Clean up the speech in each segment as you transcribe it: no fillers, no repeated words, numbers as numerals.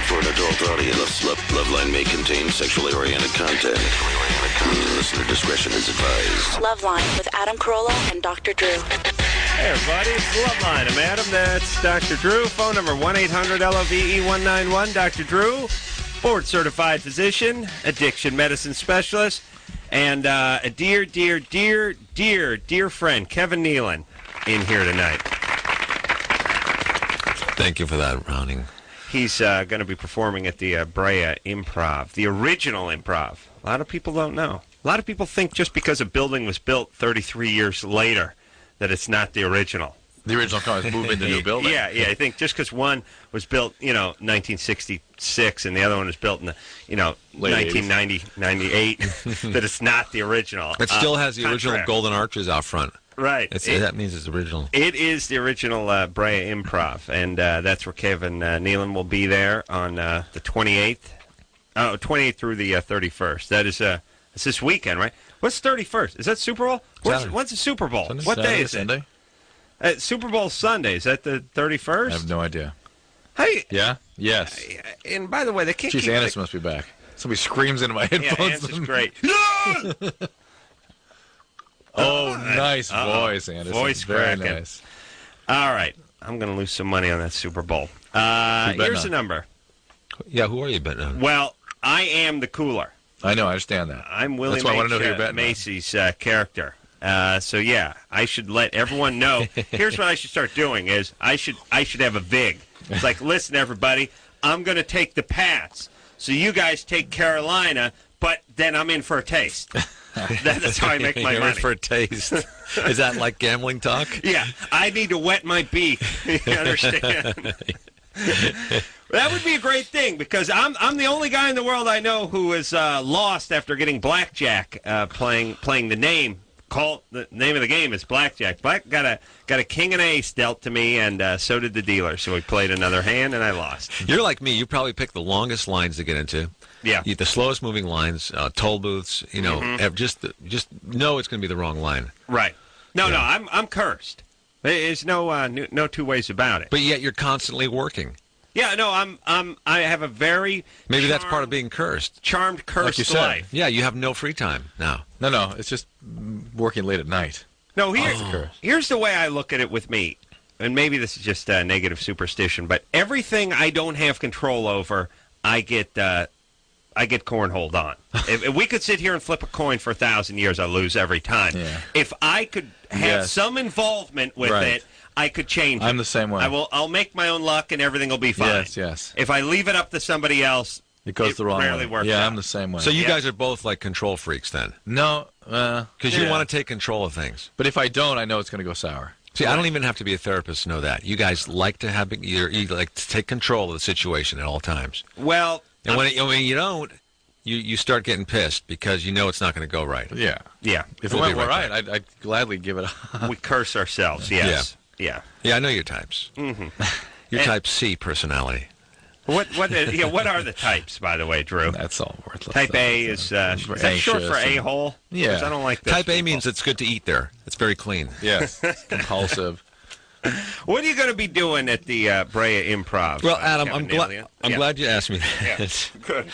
for an adult audience. Loveline may contain sexually oriented content. Listener discretion is advised. Loveline with Adam Carolla and Dr. Drew. Hey, everybody, it's Loveline. I'm Adam. That's Dr. Drew. Phone number 1-800-LOVE-191. Dr. Drew, board-certified physician, addiction medicine specialist, and a dear friend, Kevin Nealon, in here tonight. Thank you for that, Browning. He's going to be performing at the Brea Improv, the original Improv. A lot of people don't know. A lot of people think just because a building was built 33 years later that it's not the original. The original car is moving the new building. Yeah. I think just because one was built, 1966, and the other one was built in the, 1990, 98, that it's not the original. It still has the original golden arches out front. Right. That means it's original. It is the original Brea Improv, and that's where Kevin Nealon will be there on the 28th. 28th through the 31st. That is it's this weekend, right? What's 31st? Is that Super Bowl? When's the Super Bowl? Sunday? What day is Sunday? it? Super Bowl Sunday. Is that the 31st? I have no idea. Hey. Yeah? Yes. And by the way, they can't Jeez, Annis must be back. Somebody screams into my headphones. Yeah, Annis is great. Oh, nice voice, Annis. Voice very cracking. nice. All right. I'm going to lose some money on that Super Bowl. Here's the number. Yeah, who are you betting on? Well, I am the cooler. I know, I understand that. I'm Willie That's why I want to know who you're betting on. Macy's character. So yeah, I should let everyone know. Here's what I should start doing: is I should have a vig. It's like, listen, everybody, I'm going to take the Pats, so you guys take Carolina, but then I'm in for a taste. That's how I make my You're money. in for a taste. Is that like gambling talk? Yeah, I need to wet my beak. You understand? That would be a great thing, because I'm the only guy in the world I know who is lost after getting blackjack, playing the name. The name of the game is blackjack. Black got a king and ace dealt to me, and so did the dealer. So we played another hand, and I lost. You're like me. You probably pick the longest lines to get into. Yeah. The slowest moving lines, toll booths. Just know it's going to be the wrong line. Right. No, I'm cursed. There's no two ways about it. But yet you're constantly working. Yeah, no, I have a very maybe that's part of being cursed. Charmed, cursed like you said. life. Yeah, you have no free time now. No, it's just working late at night. No, here's the way I look at it with me, and maybe this is just a negative superstition, but everything I don't have control over, I get cornholed on. If we could sit here and flip a coin for 1,000 years, I lose every time. Yeah. If I could have some involvement with it, I could change it. I'm the same way. I'll make my own luck, and everything will be fine. Yes. If I leave it up to somebody else, it goes the wrong way. Rarely works yeah, out. I'm the same way. So you guys are both like control freaks then? No. Because you want to take control of things. But if I don't, I know it's going to go sour. See, I don't even have to be a therapist to know that. You guys like to you like to take control of the situation at all times. Well, and when you don't, you start getting pissed because you know it's not going to go right. Yeah. If We'll it be went right right, I'd gladly give it a... we curse ourselves, yes. Yeah, I know your types. Mm-hmm. Your type C personality. What are the types, by the way, Drew? That's all worthless. Type A is that short for a-hole? Yeah. 'Cause I don't like this. Type A means it's good to eat there. It's very clean. Yes. Compulsive. What are you going to be doing at the Brea Improv? Well, Adam, Kevin I'm glad you asked me that. Yeah. Good.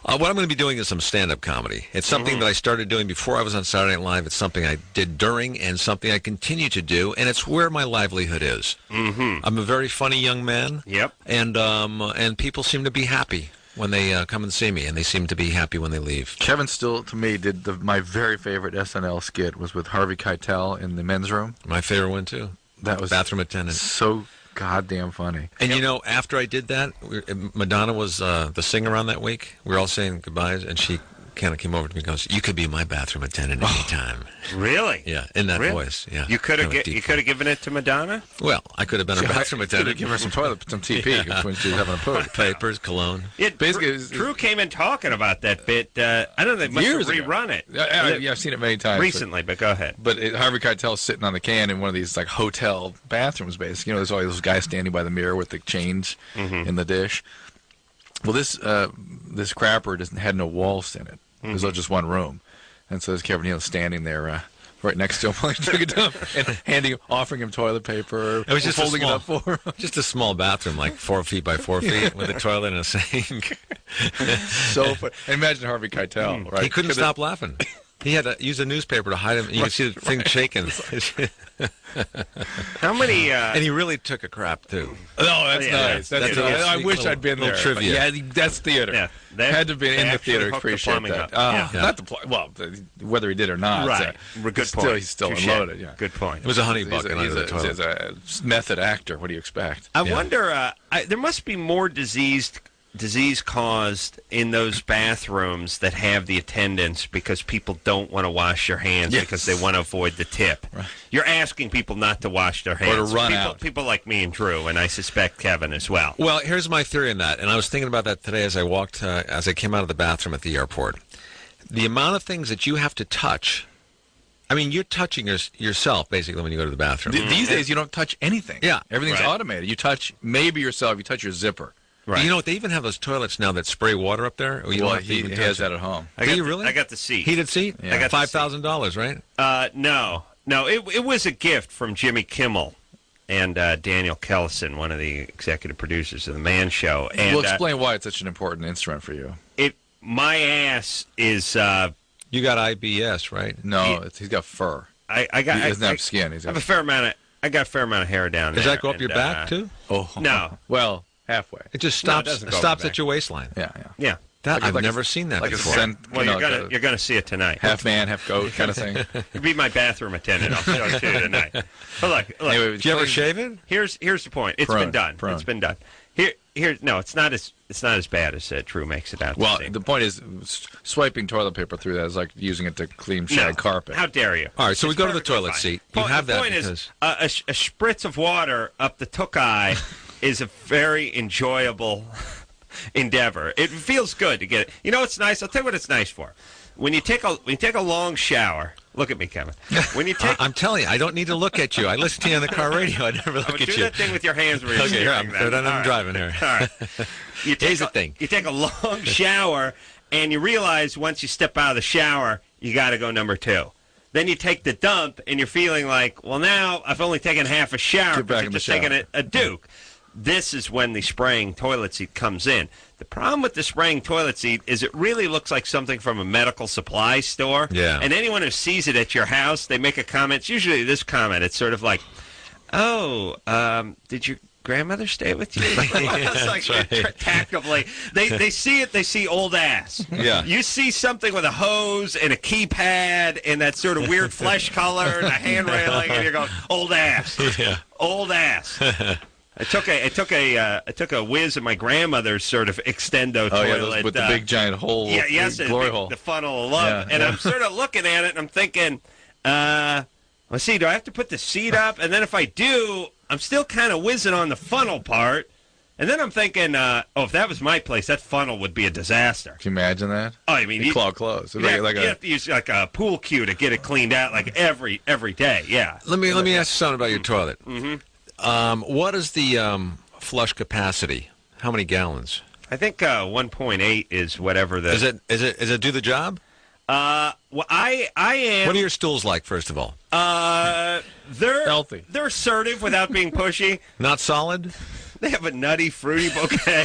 What I'm going to be doing is some stand-up comedy. It's something that I started doing before I was on Saturday Night Live. It's something I did during and something I continue to do, and it's where my livelihood is. Mm-hmm. I'm a very funny young man. Yep. And people seem to be happy when they come and see me, and they seem to be happy when they leave. Kevin Still, to me, did my very favorite SNL skit was with Harvey Keitel in the men's room. My favorite one, too. That was Bathroom Attendant. So goddamn funny. And after I did that, Madonna was the singer on that week. We were all saying goodbyes, and she kind of came over to me and goes, "You could be my bathroom attendant anytime." Really? Yeah, in that voice. Yeah. You could have given it to Madonna? Well, I could have been a bathroom attendant. Give her some toilet, some TP when she was having a poop. Papers, cologne. Yeah, basically, Drew came in talking about that bit. I don't know, they must have rerun it. Yeah, I've seen it many times. Recently, but go ahead. But Harvey Keitel's sitting on the can in one of these like hotel bathrooms, basically. There's always those guys standing by the mirror with the change in the dish. Well, this crapper had no walls in it. It was just one room. And so there's Kevin Nealon standing there right next to him while he took a dump and offering him toilet paper. It was just holding it up for him. Just a small bathroom, like 4 feet by 4 feet, with a toilet and a sink. So funny. And imagine Harvey Keitel, right? He couldn't stop laughing. He had to use a newspaper to hide him. You could see the thing shaking. How many? And he really took a crap, too. No, that's nice. That's I wish I'd been there. Trivia. Yeah, that's theater. Yeah, had to be in the theater. Appreciate that. Not the well, whether he did or not. Right. Good point. He's still Touché. unloaded. Yeah. Good point. It was a honey bucket under the toilet. He's a method actor. What do you expect? I wonder. There must be more disease caused in those bathrooms that have the attendants because people don't want to wash their hands because they want to avoid the tip. Right. You're asking people not to wash their hands. Or to run out. People like me and Drew, and I suspect Kevin as well. Well, here's my theory on that, and I was thinking about that today as I came out of the bathroom at the airport. The amount of things that you have to touch. I mean, you're touching yourself, basically, when you go to the bathroom. These days, you don't touch anything. Yeah. Everything's automated. You touch maybe yourself. You touch your zipper. Right. You know what? They even have those toilets now that spray water up there. He has that at home. Do you really? I got the seat. Heated seat? Yeah. I got $5,000, right? No. It was a gift from Jimmy Kimmel and Daniel Kellison, one of the executive producers of the Man Show. And We'll explain why it's such an important instrument for you. My ass is. You got IBS, right? No, he's got fur. He doesn't have skin. I got a fair amount of hair down there. Does that go up your back too? Oh no. Well, halfway. It just No, it stops. doesn't go Stops back. at your waistline. Yeah. I've never seen that before. Well, you're gonna see it tonight. Half man, half goat kind of thing. You'll be my bathroom attendant. I'll show it to you tonight. But look. Anyway, Did you ever shave it? Here's the point. It's been done. It's been done. No, it's not as bad as Drew makes it out. Well, to the point is, swiping toilet paper through that is like using it to clean shag carpet. How dare you? All right, so we It's go to the perfectly toilet fine. seat. You have the that point because is, a spritz of water up the took-eye is a very enjoyable endeavor. It feels good to get it. You know what's nice? I'll tell you what it's nice for. When you take a long shower. Look at me, Kevin. When you take, I'm telling you, I don't need to look at you. I listen to you on the car radio. I never look at do you. that thing with your hands where you're Okay, here, steering them. I'm driving here. All right. Here's the thing. You take a long shower, and you realize once you step out of the shower, you got to go number 2. Then you take the dump, and you're feeling like, well, now I've only taken half a shower. Get back because in you're the just taking shower. a Duke. This is when the spraying toilet seat comes in. The problem with the spraying toilet seat is it really looks like something from a medical supply store. Yeah. And anyone who sees it at your house, they make a comment. It's usually this comment. It's sort of like, oh, did your grandmother stay with you? It's like right. tactically. They see it, they see old ass. Yeah. You see something with a hose and a keypad and that sort of weird flesh color and a hand railing, and you're going, old ass. Yeah. Old ass. I took a whiz of my grandmother's sort of extendo toilet with the big giant hole. Yeah, yes, glory hole. the funnel of love. Yeah, and yeah. I'm sort of looking at it and I'm thinking, let's see, do I have to put the seat up? And then if I do, I'm still kind of whizzing on the funnel part. And then I'm thinking, if that was my place, that funnel would be a disaster. Can you imagine that? Oh, I mean, you claw close. You have to use like a pool cue to get it cleaned out like every day. Yeah. Let me ask you something about your toilet. Mm-hmm. What is the flush capacity? How many gallons? I think 1.8 is whatever the. Is it do the job? Well, I am. What are your stools like, first of all? They're healthy. They're assertive without being pushy. Not solid? They have a nutty, fruity bouquet.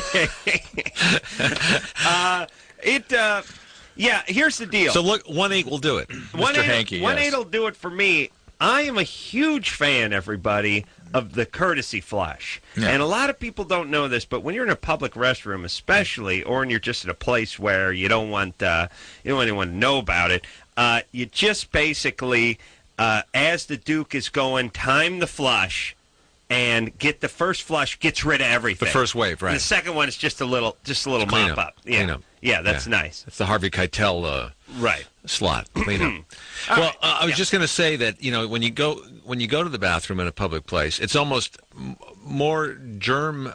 Yeah, here's the deal. So look, 1.8 will do it. Mr. Hankey, 1.8 will do it for me. I am a huge fan, everybody, of the courtesy flush. Yeah. And a lot of people don't know this, but when you're in a public restroom, especially, or when you're just in a place where you don't want anyone to know about it, you just basically, as the Duke is going, time the flush. And get the first flush gets rid of everything. The first wave, right? And the second one is just a little Clean mop up. Yeah, Clean up. Yeah, that's nice. It's the Harvey Keitel Right. slot. Clean up. Well, I was just going to say that when you go to the bathroom in a public place, it's almost more germ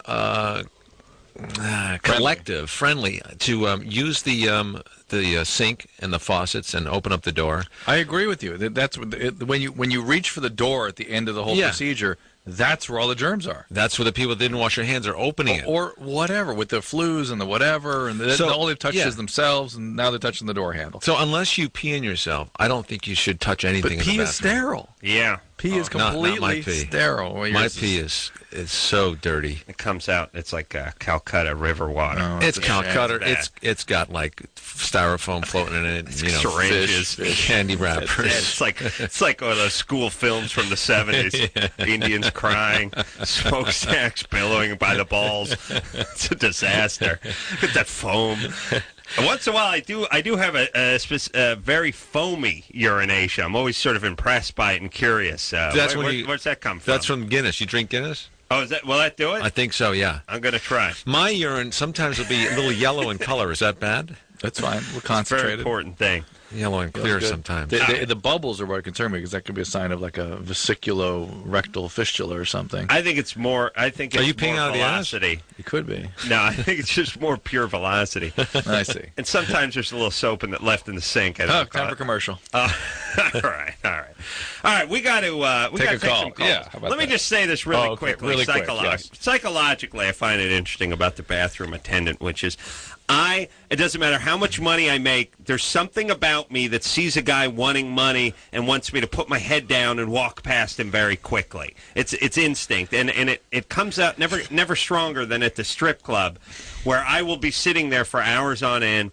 collective friendly to use the sink and the faucets and open up the door. I agree with you. That's when you reach for the door at the end of the whole procedure. that's where all the germs are. That's where the people that didn't wash their hands are opening it. Or whatever, with the flus and the whatever, and all they've touched is themselves, and now they're touching the door handle. So unless you pee in yourself, I don't think you should touch anything in the bathroom. But pee is sterile. Yeah. Pee is completely not my pee. sterile. Well, my pee is so dirty. It comes out. It's like Calcutta river water. Oh, it's Calcutta. It's got like styrofoam floating in it. Syringes, fish, candy wrappers. It's like one of those school films from the 70s. Indians crying, smokestacks billowing by the balls. It's a disaster. Get that foam. Once in a while, I do have a very foamy urination. I'm always sort of impressed by it and curious. Where's that come from? That's from Guinness. You drink Guinness? Oh, will that do it? I think so, yeah. I'm going to try. My urine sometimes will be a little yellow in color. Is that bad? That's fine. We're It's a concentrated. very important thing. Yellow and clear sometimes. The bubbles are what concern me, because that could be a sign of like a vesiculo-rectal fistula or something. I think it's more. I think it's Are you peeing more out of the ass? velocity. It could be. No, I think it's just more pure velocity. I see. And sometimes there's a little soap left in the sink. Time for commercial. All right. We got to take a call. some calls. Yeah, how about Let me that? just say this really okay. quickly. Really quick, yes. Psychologically, I find it interesting about the bathroom attendant, which is, it doesn't matter how much money I make, there's something about me that sees a guy wanting money and wants me to put my head down and walk past him very quickly. It's instinct, and it comes out never stronger than at the strip club, where I will be sitting there for hours on end,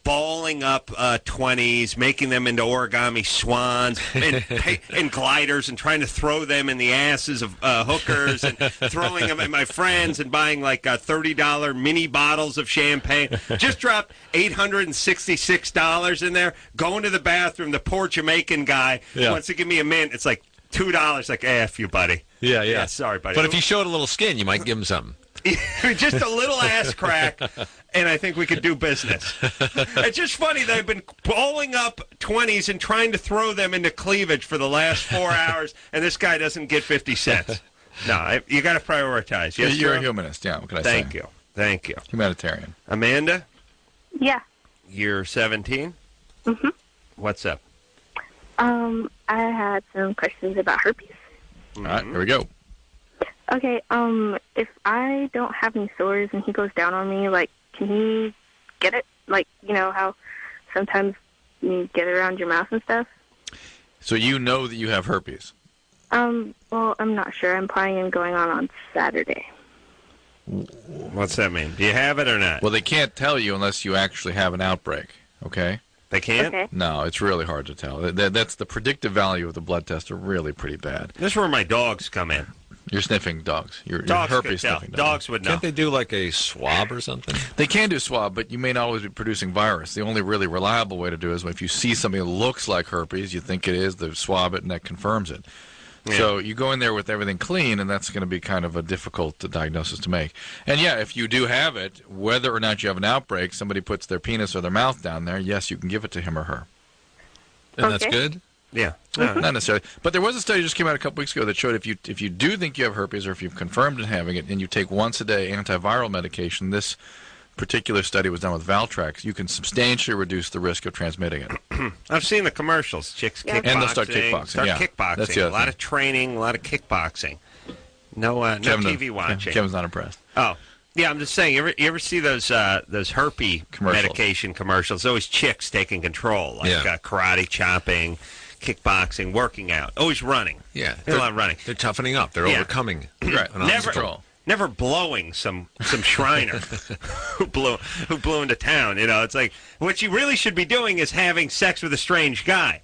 balling up 20s, making them into origami swans and gliders, and trying to throw them in the asses of hookers, and throwing them at my friends, and buying like $30 mini bottles of champagne. Just dropped $866 in there. Going to the bathroom, the poor Jamaican guy wants to give me a mint. It's like $2. Like, F you, buddy. Yeah. Sorry, buddy. But if you showed a little skin, you might give him something. Just a little ass crack, and I think we could do business. It's just funny that I've been balling up 20s and trying to throw them into cleavage for the last 4 hours, and this guy doesn't get 50 cents. No, you got to prioritize. Yes, You're a humanist. Yeah, what can I say? Thank you. Humanitarian. Amanda? Yeah. You're 17? Mm-hmm. What's up? I had some questions about herpes. All right, here we go. Okay, if I don't have any sores and he goes down on me, like, can he get it? Like, how sometimes you get it around your mouth and stuff? So you know that you have herpes? Well, I'm not sure. I'm planning on going on Saturday. What's that mean? Do you have it or not? Well, they can't tell you unless you actually have an outbreak, okay? They can't? Okay. No, it's really hard to tell. That's the predictive value of the blood tests are really pretty bad. This is where my dogs come in. You're sniffing dogs. You're Dogs herpes could tell. sniffing Dogs would know. Can't they do like a swab or something? They can do swab, but you may not always be producing virus. The only really reliable way to do it is if you see something that looks like herpes, you think it is, they swab it, and that confirms it. Yeah. So you go in there with everything clean, and that's going to be kind of a difficult diagnosis to make. And, yeah, if you do have it, whether or not you have an outbreak, somebody puts their penis or their mouth down there, yes, you can give it to him or her. And that's good? Yeah. Not necessarily. But there was a study just came out a couple weeks ago that showed if you do think you have herpes or if you've confirmed in having it and you take once a day antiviral medication, this particular study was done with Valtrex, you can substantially reduce the risk of transmitting it. I've seen the commercials. Chicks kickboxing. And they'll start kickboxing. Kickboxing. That's the other a lot thing. of training, a lot of kickboxing. No TV watching. Kevin's not impressed. Oh. Yeah, I'm just saying. You ever see those herpes medication commercials? There's always chicks taking control, like karate chopping, kickboxing, working out, always running. Yeah, a lot of running. They're toughening up. They're overcoming. Right. Never blowing some Shriner who blew into town. It's like what you really should be doing is having sex with a strange guy,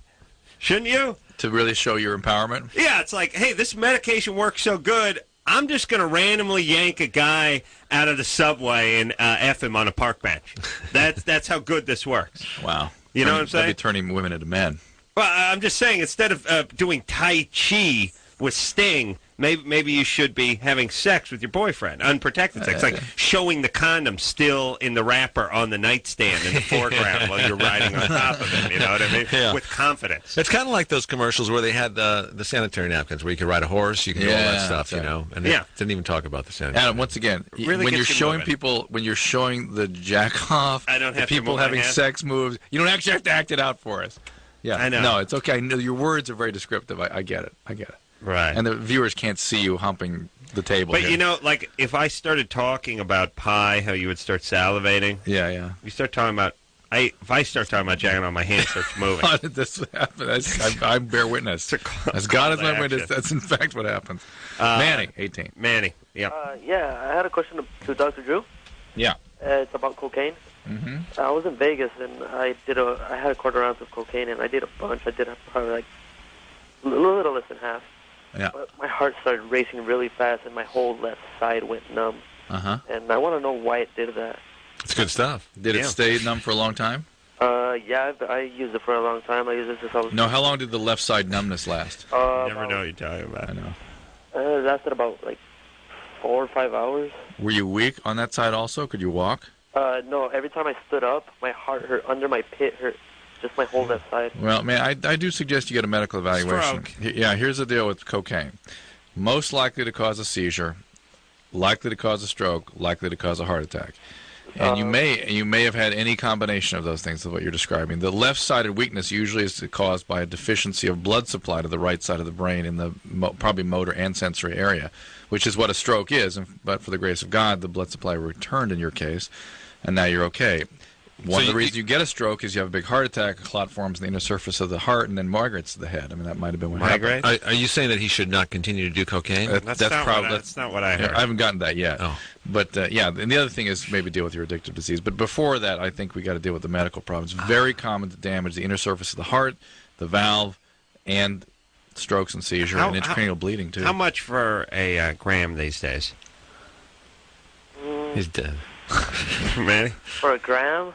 shouldn't you? To really show your empowerment. Yeah, it's like, hey, this medication works so good. I'm just going to randomly yank a guy out of the subway and F him on a park bench. That's how good this works. Wow. You know what I'm saying? That'd be turning women into men. Well, I'm just saying, instead of doing Tai Chi with Sting, maybe you should be having sex with your boyfriend, unprotected sex, like showing the condom still in the wrapper on the nightstand in the foreground while you're riding on top of it, you know what I mean? Yeah. With confidence. It's kind of like those commercials where they had the sanitary napkins, where you could ride a horse, you can do all that stuff, And they didn't even talk about the sanitary. Adam, once again, really when you're showing moving. people, when you're showing the jack off, I don't have the to people move my having hand. sex moves, you don't actually have to act it out for us. Yeah, I know. No, it's okay. I know your words are very descriptive. I get it. Right. And the viewers can't see you humping the table. But here. you know, like if I started talking about pie, how you would start salivating. Yeah. You start talking about. If I start talking about jacking on, my hand starts moving. How did this happen? I bear witness. As God is my witness, that's in fact what happens. Manny, 18. Manny, yeah. Yeah, I had a question to Dr. Drew. Yeah. It's about cocaine. Mm-hmm. I was in Vegas and I had a quarter ounce of cocaine and I did a bunch. I did probably like a little less than half. Yeah. But my heart started racing really fast and my whole left side went numb. Uh-huh. And I want to know why it did that. It's good stuff. Did it stay numb for a long time? Yeah, I used it for a long time. I used it since I was... No, how long did the left side numbness last? You never know what you're talking about. I know. It lasted about like 4 or 5 hours. Were you weak on that side also? Could you walk? No, every time I stood up, my heart hurt, under my pit hurt, just my whole left side. Well, man, I do suggest you get a medical evaluation. Yeah, here's the deal with cocaine. Most likely to cause a seizure, likely to cause a stroke, likely to cause a heart attack. And you may have had any combination of those things of what you're describing. The left-sided weakness usually is caused by a deficiency of blood supply to the right side of the brain in the probably motor and sensory area, which is what a stroke is. But for the grace of God, the blood supply returned in your case, and now you're okay. One of the reasons you get a stroke is you have a big heart attack, a clot forms in the inner surface of the heart, and then migrates to the head. I mean, that might have been what happened. Are you saying that he should not continue to do cocaine? That's not what I heard. I haven't gotten that yet. Oh. But, and the other thing is maybe deal with your addictive disease. But before that, I think we got to deal with the medical problems. It's very common to damage the inner surface of the heart, the valve, and strokes and seizure, and intracranial bleeding, too. How much for a gram these days? He's dead. Manny? For a gram?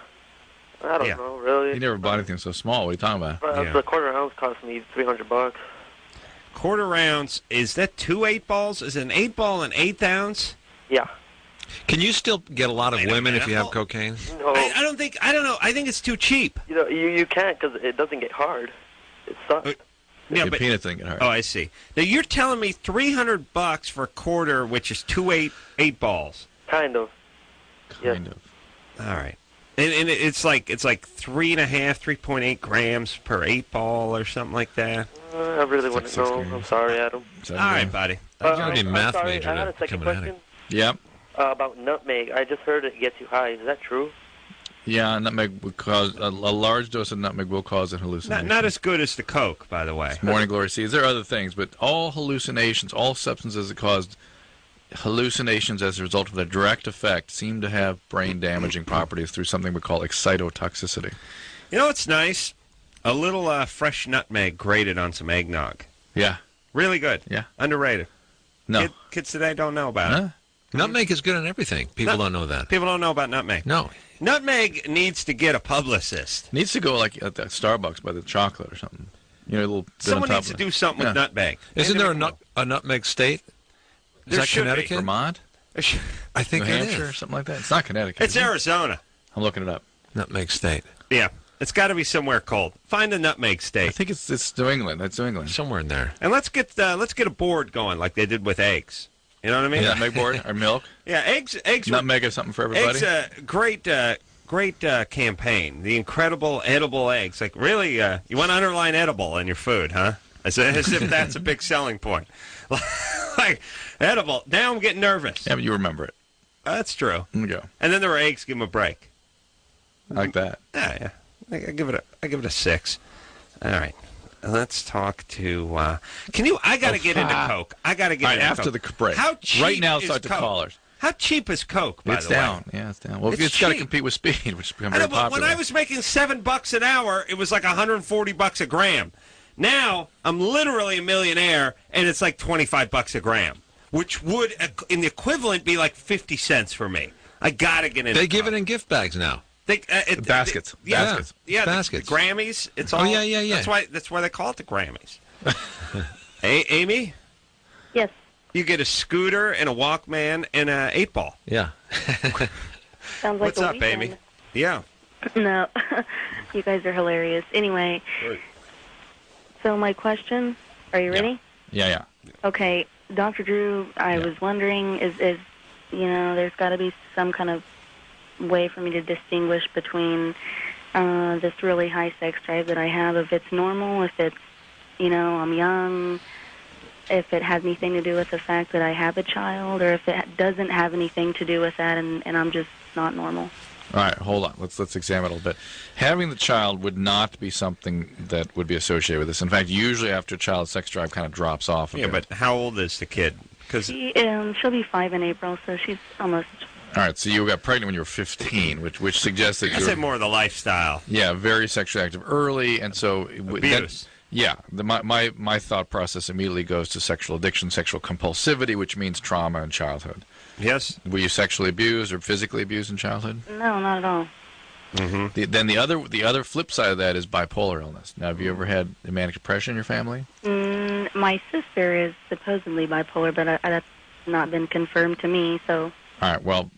I don't know, really. You never bought anything so small. What are you talking about? The quarter ounce cost me $300. Quarter ounce, is that 2 8-balls? Is an 8-ball an 1/8 ounce? Yeah. Can you still get a lot of women if you have cocaine? No. I don't know. I think it's too cheap. You know, you can't because it doesn't get hard. It sucks. Yeah, Your penis didn't get hard. Oh, I see. Now you're telling me $300 for a quarter, which is 2 8-balls. Kind of. Kind of. All right. And it's like 3.8 grams per 8-ball or something like that. I really wouldn't know. I'm sorry, Adam. All right, buddy. You gotta be a math major I had a to second come at question. it. Yep. About nutmeg. I just heard it gets you high. Is that true? Yeah, nutmeg would cause a large dose of nutmeg will cause a hallucination. Not as good as the Coke, by the way. Morning glory seeds. There are other things, but all hallucinations, all substances that cause hallucinations as a result of their direct effect seem to have brain-damaging properties through something we call excitotoxicity. You know what's nice? A little fresh nutmeg grated on some eggnog. Yeah. Really good. Yeah. Underrated. No. Kids today don't know about it. Nutmeg is good on everything. People don't know that. People don't know about nutmeg. No. Nutmeg needs to get a publicist. Needs to go like at that Starbucks by the chocolate or something. You know, a little bit Someone on top needs to of do something with nutmeg. Isn't there a nutmeg state? Is There that should be. Connecticut? Vermont? I think New it Hampshire or is. something like that? It's not Connecticut. It's is it? Arizona. I'm looking it up. Nutmeg state. Yeah. It's got to be somewhere cold. Find a nutmeg I state. think it's New England. That's New England. Somewhere in there. And let's get a board going like they did with eggs. You know what I mean? Nutmeg board or milk? Yeah, eggs. Nutmeg is something for everybody? Eggs, great campaign. The incredible edible eggs. Like, really, you want to underline edible in your food, huh? As if that's a big selling point. Like, edible. Now I'm getting nervous. Yeah, but you remember it. That's true. There you go. And then there were eggs. Give them a break. I like that. Yeah. I give it a 6. All right. Let's talk to. I got to get into Coke. I got to get into after Coke. the break. How cheap Right now, is start the Coke? callers. How cheap is Coke? By It's the down. way, Yeah, it's down. Well, It's it's got to cheap. compete with speed, which has become I know, very but popular. when I was making $7 an hour, it was like $140 a gram. Now I'm literally a millionaire, and it's like $25 a gram, which would, in the equivalent, be like 50 cents for me. I gotta get into. They give Coke. it in gift bags now. Baskets. Baskets. Yeah, Baskets. The Grammys. It's Oh, all. yeah. That's why they call it the Grammys. Hey, Amy, Yes. you get a scooter and a Walkman and a 8-ball. Yeah. Sounds like What's a up, weekend. Amy? Yeah. No, you guys are hilarious. Anyway, so my question, are you ready? Yeah. Okay, Dr. Drew, I was wondering, is there's got to be some kind of way for me to distinguish between this really high sex drive that I have, if it's normal, if it's, I'm young, if it has anything to do with the fact that I have a child, or if it doesn't have anything to do with that, and I'm just not normal. All right, hold on. Let's examine it a little bit. Having the child would not be something that would be associated with this. In fact, usually after a child's sex drive kind of drops off a bit. but how old is the kid? Because She'll be 5 in April, so she's almost... All right, so you got pregnant when you were 15, which suggests that I you're... said more of the lifestyle. Yeah, very sexually active early, and so... Abuse. My thought process immediately goes to sexual addiction, sexual compulsivity, which means trauma in childhood. Yes. Were you sexually abused or physically abused in childhood? No, not at all. Mm-hmm. Then the other flip side of that is bipolar illness. Now, have you ever had manic depression in your family? My sister is supposedly bipolar, but that's not been confirmed to me, so... All right, well,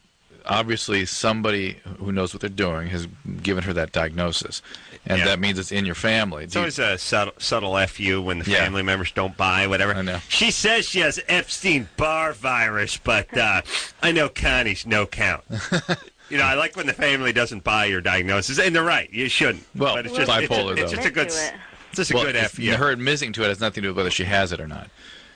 obviously somebody who knows what they're doing has given her that diagnosis, and that means it's in your family. It's always a subtle FU when the family members don't buy whatever. I know. She says she has Epstein-Barr virus, but I know Connie's no count. I like when the family doesn't buy your diagnosis, and they're right. You shouldn't. Well, but it's just bipolar, it's though. just a good, good FU. Her admitting to it has nothing to do with whether she has it or not.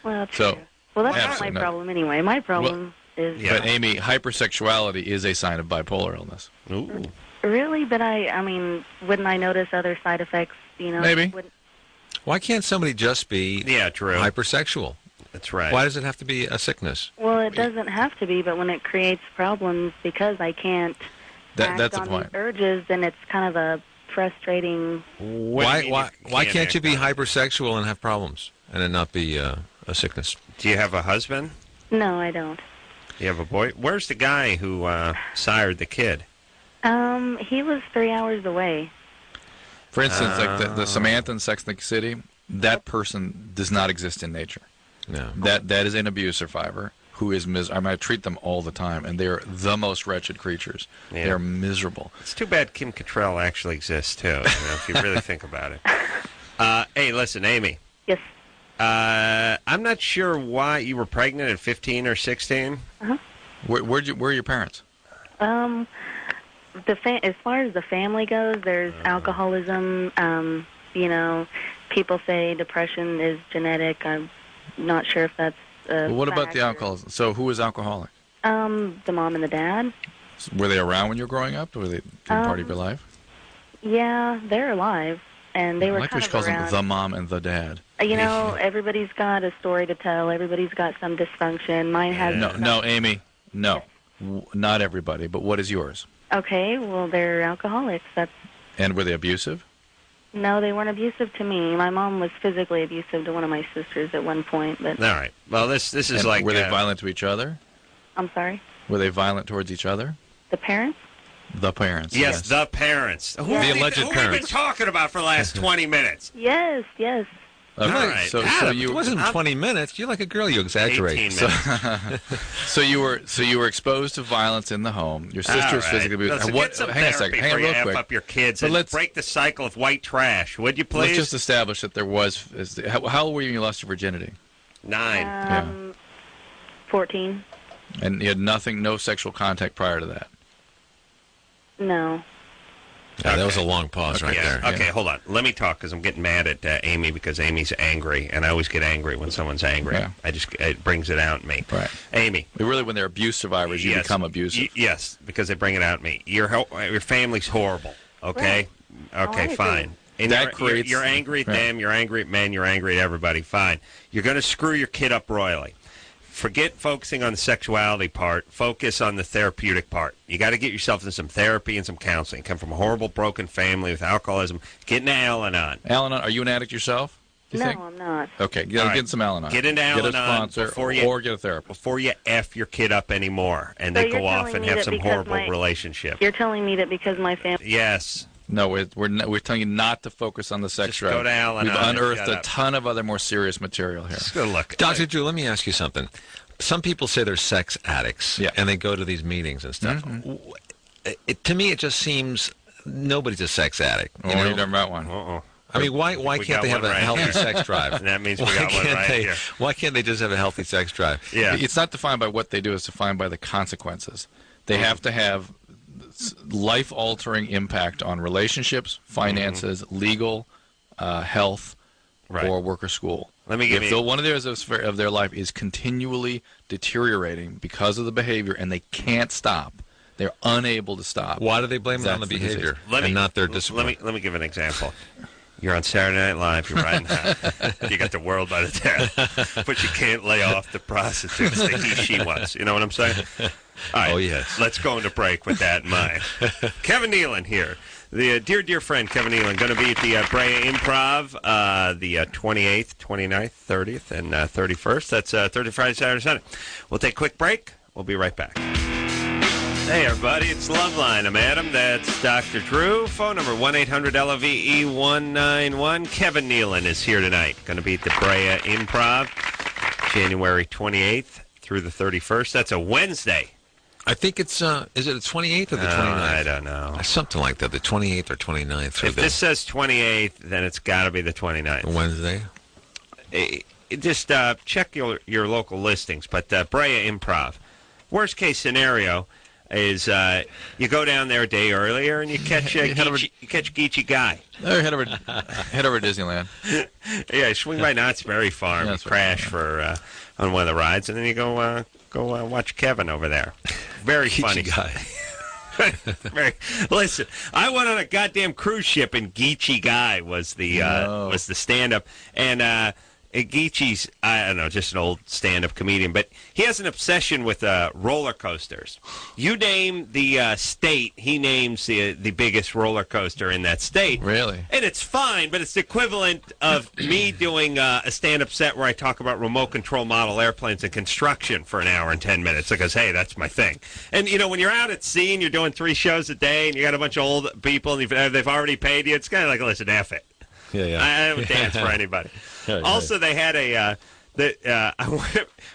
Well, true. Well, that's not my Absolutely not. problem anyway. My problem is... But, Amy, hypersexuality is a sign of bipolar illness. Ooh. Really? But I mean, wouldn't I notice other side effects, Maybe. Why can't somebody just be true. hypersexual? That's right. Why does it have to be a sickness? Well, it doesn't have to be, but when it creates problems because I can't that's act the on point. these urges, then it's kind of a frustrating... Why can't you be hypersexual and have problems and it not be a sickness? Do you have a husband? No, I don't. You have a boy? Where's the guy who sired the kid? He was 3 hours away. For instance, like the Samantha in Sex and the City, that person does not exist in nature. No. That is an abuse survivor who is I treat them all the time, and they're the most wretched creatures. Yeah. They're miserable. It's too bad Kim Cattrall actually exists, too, if you really think about it. Hey, listen, Amy. Yes. I'm not sure why you were pregnant at 15 or 16. Uh-huh. Where are your parents? As far as the family goes, there's alcoholism. People say depression is genetic. I'm not sure if that's What about the alcoholism? So who was alcoholic? The mom and the dad. Were they around when you were growing up? Or were they part of your life? Yeah, they're alive, and they were like kind she of calls around. them the mom and the dad. Everybody's got a story to tell. Everybody's got some dysfunction. Mine has... No, Amy, no. Not everybody, but what is yours? Okay, well, they're alcoholics. And were they abusive? No, they weren't abusive to me. My mom was physically abusive to one of my sisters at one point. But all right. Well, this is like... Were they violent to each other? I'm sorry? Were they violent towards each other? The parents? The parents. Yes, the parents. Who The alleged who have we parents. been talking about for the last 20 minutes? Yes. Okay, All right. so Adam, you it wasn't 20 minutes. You're like a girl. You exaggerate. 18 minutes. So you were exposed to violence in the home. Your sister was physically abused. Listen, What? get some Hang on a second. therapy Hang on before real you quick. F up your kids But and let's- break the cycle of white trash, would you please? Let's just establish that there was. How old were you when you lost your virginity? 9. 14. And you had no sexual contact prior to that. No. Yeah, that was a long pause right there. Okay, hold on. Let me talk because I'm getting mad at Amy because Amy's angry, and I always get angry when someone's angry. Yeah. It brings it out in me. Right. Amy. But really, when they're abuse survivors, you become abusive. Yes, because they bring it out in me. Your family's horrible. Okay. Right. Okay, I fine. And That creates- you're angry at them. You're angry at men. You're angry at everybody. Fine. You're going to screw your kid up royally. Forget focusing on the sexuality part. Focus on the therapeutic part. You got to get yourself into some therapy and some counseling. Come from a horrible, broken family with alcoholism. Get into Al-Anon. Al-Anon, are you an addict yourself? You No, think? I'm not. Okay, All get right. some Al-Anon. Get into Al-Anon Get a sponsor or get a therapist. Before you F your kid up anymore and So they you're go off telling and me have that some because horrible my- relationship. You're telling me that because my family... Yes. No, we're telling you not to focus on the sex Just drive. go to Al-Anon We've and unearthed shut a up. ton of other more serious material here. Just go look. Dr. Drew, let me ask you something. Some people say they're sex addicts, Yeah. and they go to these meetings and stuff. To me, it just seems nobody's a sex addict. You know? You've never met one. Uh-oh. I mean, why We can't got they have one a right healthy here. sex drive? And that means we Why got one can't right they, here. Why can't they just have a healthy sex drive? Yeah. It's not defined by what they do. It's defined by the consequences. They have to have life-altering impact on relationships, finances, legal, health, Right. or work or school. Let me give If you. one of the areas of their life is continually deteriorating because of the behavior and they can't stop, they're unable to stop. Why do they blame it on the That's the disease. behavior Let me- and not their discipline? Let me give an example. You're on Saturday Night Live. You're riding high. You got the world by the tail, but you can't lay off the prostitutes, the he/she ones. You know what I'm saying? All right. Oh, yes. Let's go into break with that in mind. Kevin Nealon here. The dear friend Kevin Nealon going to be at the Brea Improv the 28th, 29th, 30th, and 31st. That's Thursday, Friday, Saturday, Sunday. We'll take a quick break. We'll be right back. Hey, everybody, it's Loveline. I'm Adam. That's Dr. Drew. Phone number 1-800-LOVE-191. Kevin Nealon is here tonight. Going to be at the Brea Improv, January 28th through the 31st. That's a Wednesday. I think it's, is it the 28th or the 29th? I don't know. Something like that, the 28th or 29th. If this says 28th, then it's got to be the 29th. Wednesday? Just check your local listings. But Brea Improv, worst case scenario is you go down there a day earlier and you catch Geechee Guy. Oh, head over Disneyland. Yeah, swing by Knott's Berry Farm, Yeah, you crash for on one of the rides, and then you go watch Kevin over there. Very funny Guy. Listen, I went on a goddamn cruise ship, and Geechee Guy was the stand-up, and Geechee's, I don't know, just an old stand-up comedian, but he has an obsession with roller coasters. You name the state, he names the biggest roller coaster in that state. Really? And it's fine, but it's the equivalent of me doing a stand-up set where I talk about remote control model airplanes and construction for an hour and 10 minutes because, hey, that's my thing. And, you know, when you're out at sea and you're doing 3 shows a day and you got a bunch of old people and they've already paid you, it's kind of like, listen, F it. Yeah. I don't dance for anybody. Also, they had it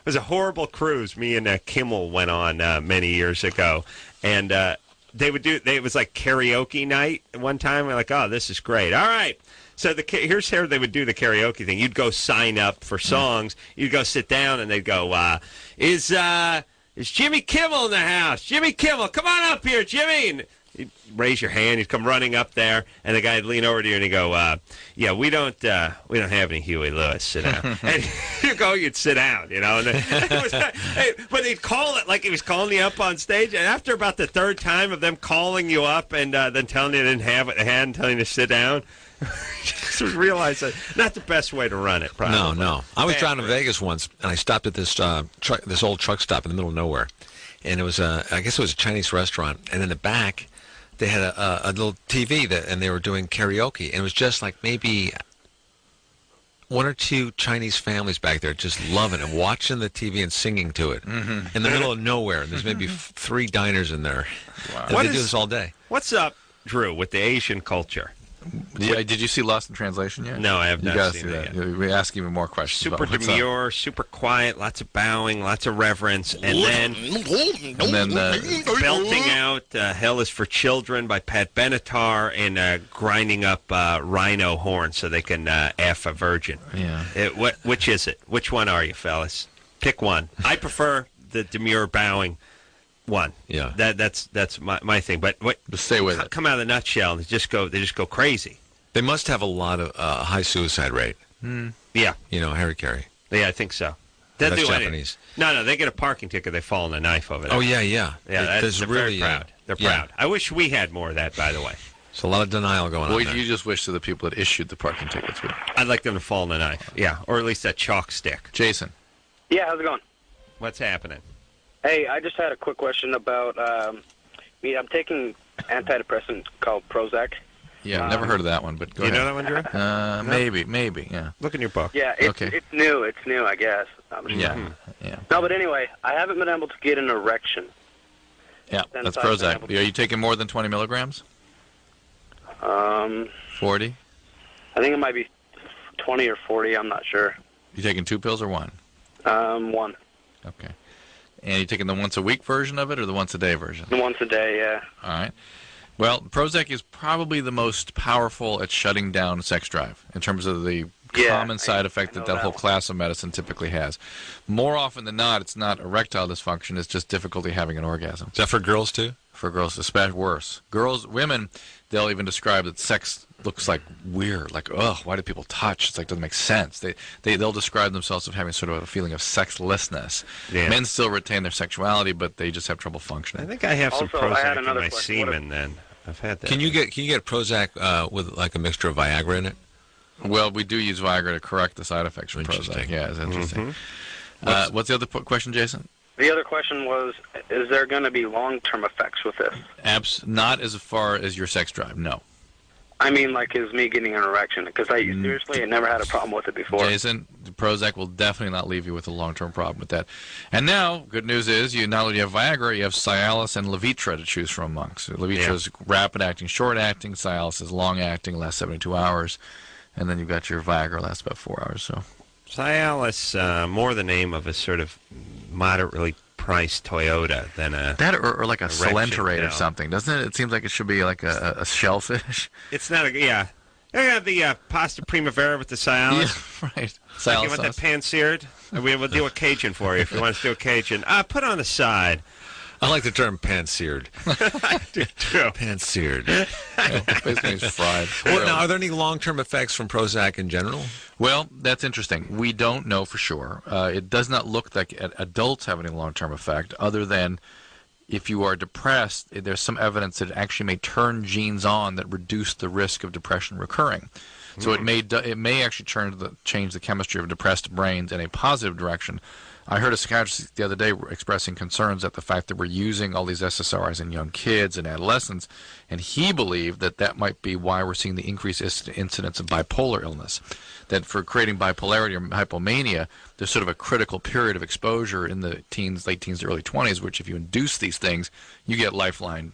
was a horrible cruise. Me and Kimmel went on many years ago, and it was like karaoke night one time. We're like, oh, this is great. All right. So here's how they would do the karaoke thing. You'd go sign up for songs. You'd go sit down, and they'd go, is Jimmy Kimmel in the house? Jimmy Kimmel, come on up here, Jimmy. And you'd raise your hand. You'd come running up there, and the guy'd lean over to you and he'd go, "Yeah, we don't have any Huey Lewis. Sit down." And you'd sit down, you know. And but he'd call it like he was calling you up on stage. And after about the 3rd time of them calling you up and then telling you they didn't have what they had and telling you to sit down, just realized that not the best way to run it. Probably. No. I was driving to Vegas once, and I stopped at this old truck stop in the middle of nowhere, and it was I guess it was a Chinese restaurant, and in the back they had a little TV and they were doing karaoke, and it was just like maybe 1 or 2 Chinese families back there just loving it, watching the TV and singing to it in the middle of nowhere. And there's maybe 3 diners in there. Wow. And they do this all day. What's up, Drew, with the Asian culture? Yeah, did you see Lost in Translation yet? No, I have not seen that yet. We ask even more questions. Super demure, super quiet, lots of bowing, lots of reverence, and then belting out "Hell Is for Children" by Pat Benatar and grinding up rhino horns so they can F a virgin. Yeah. Which is it? Which one are you, fellas? Pick one. I prefer the demure bowing one. Yeah. That's my thing. But just stay with it. Come out of the nutshell and they just go crazy. They must have a lot of high suicide rate. Yeah. You know, Harry Carey. Yeah, I think so. They'll That's do Japanese. No, they get a parking ticket. They fall on a knife over there. Oh, yeah. They're really very proud. They're proud. I wish we had more of that, by the way. There's a lot of denial going on there. You just wish that the people that issued the parking tickets would. I'd like them to fall on a knife. Yeah, or at least that chalk stick. Jason. Yeah, how's it going? What's happening? Hey, I just had a quick question about me. I'm taking antidepressant called Prozac. Yeah, I've never heard of that one, but go you ahead. know that one, Drew? Maybe, yeah. Look in your book. Yeah, it's new. It's new, I guess. Yeah. No, but anyway, I haven't been able to get an erection. Yeah, that's Prozac. Are you taking more than 20 milligrams? 40? I think it might be 20 or 40. I'm not sure. You taking 2 pills or 1? 1. Okay. And you taking the once-a-week version of it or the once-a-day version? Once a day, yeah. All right. Well, Prozac is probably the most powerful at shutting down sex drive in terms of the common side effect that whole class of medicine typically has. More often than not, it's not erectile dysfunction. It's just difficulty having an orgasm. Is that for girls, too? For girls, especially worse. Women, they'll even describe that sex looks like weird. Like, ugh, why do people touch? It's like, doesn't make sense. They'll describe themselves as having sort of a feeling of sexlessness. Yeah. Men still retain their sexuality, but they just have trouble functioning. I think I have some Also, I had Prozac in another my question. semen. Then I've had that. Can you get Prozac with like a mixture of Viagra in it? Well, we do use Viagra to correct the side effects from Prozac. Interesting. Yeah, it's interesting. Mm-hmm. What's the other question, Jason? The other question was, is there going to be long-term effects with this? Not as far as your sex drive, no. I mean, like, is me getting an erection? Because I never had a problem with it before. Jason, the Prozac will definitely not leave you with a long-term problem with that. And now, good news is, you not only have Viagra, you have Cialis and Levitra to choose from amongst. Levitra is rapid-acting, short-acting. Cialis is long-acting, lasts 72 hours. And then you've got your Viagra, lasts about 4 hours. So Cialis, more the name of a sort of moderately priced Toyota than a... that or like a Solenterate pill. or something, doesn't it? It seems like it should be like a shellfish. It's not a... Yeah. I got the pasta primavera with the Cialis. Yeah, right. Like Cialis you want that sauce. pan-seared? We'll do a Cajun for you if you want us to do a Cajun. Put it on the side. I like the term pan-seared. I do too. Pan-seared. Basically, it's fried. Well, now, are there any long-term effects from Prozac in general? Well, that's interesting. We don't know for sure. It does not look like adults have any long-term effect, other than if you are depressed, there's some evidence that it actually may turn genes on that reduce the risk of depression recurring. So it may actually change the chemistry of depressed brains in a positive direction. I heard a psychiatrist the other day expressing concerns at the fact that we're using all these SSRIs in young kids and adolescents, and he believed that that might be why we're seeing the increased incidence of bipolar illness. That for creating bipolarity or hypomania, there's sort of a critical period of exposure in the teens, late teens to early 20s, which if you induce these things, you get lifelong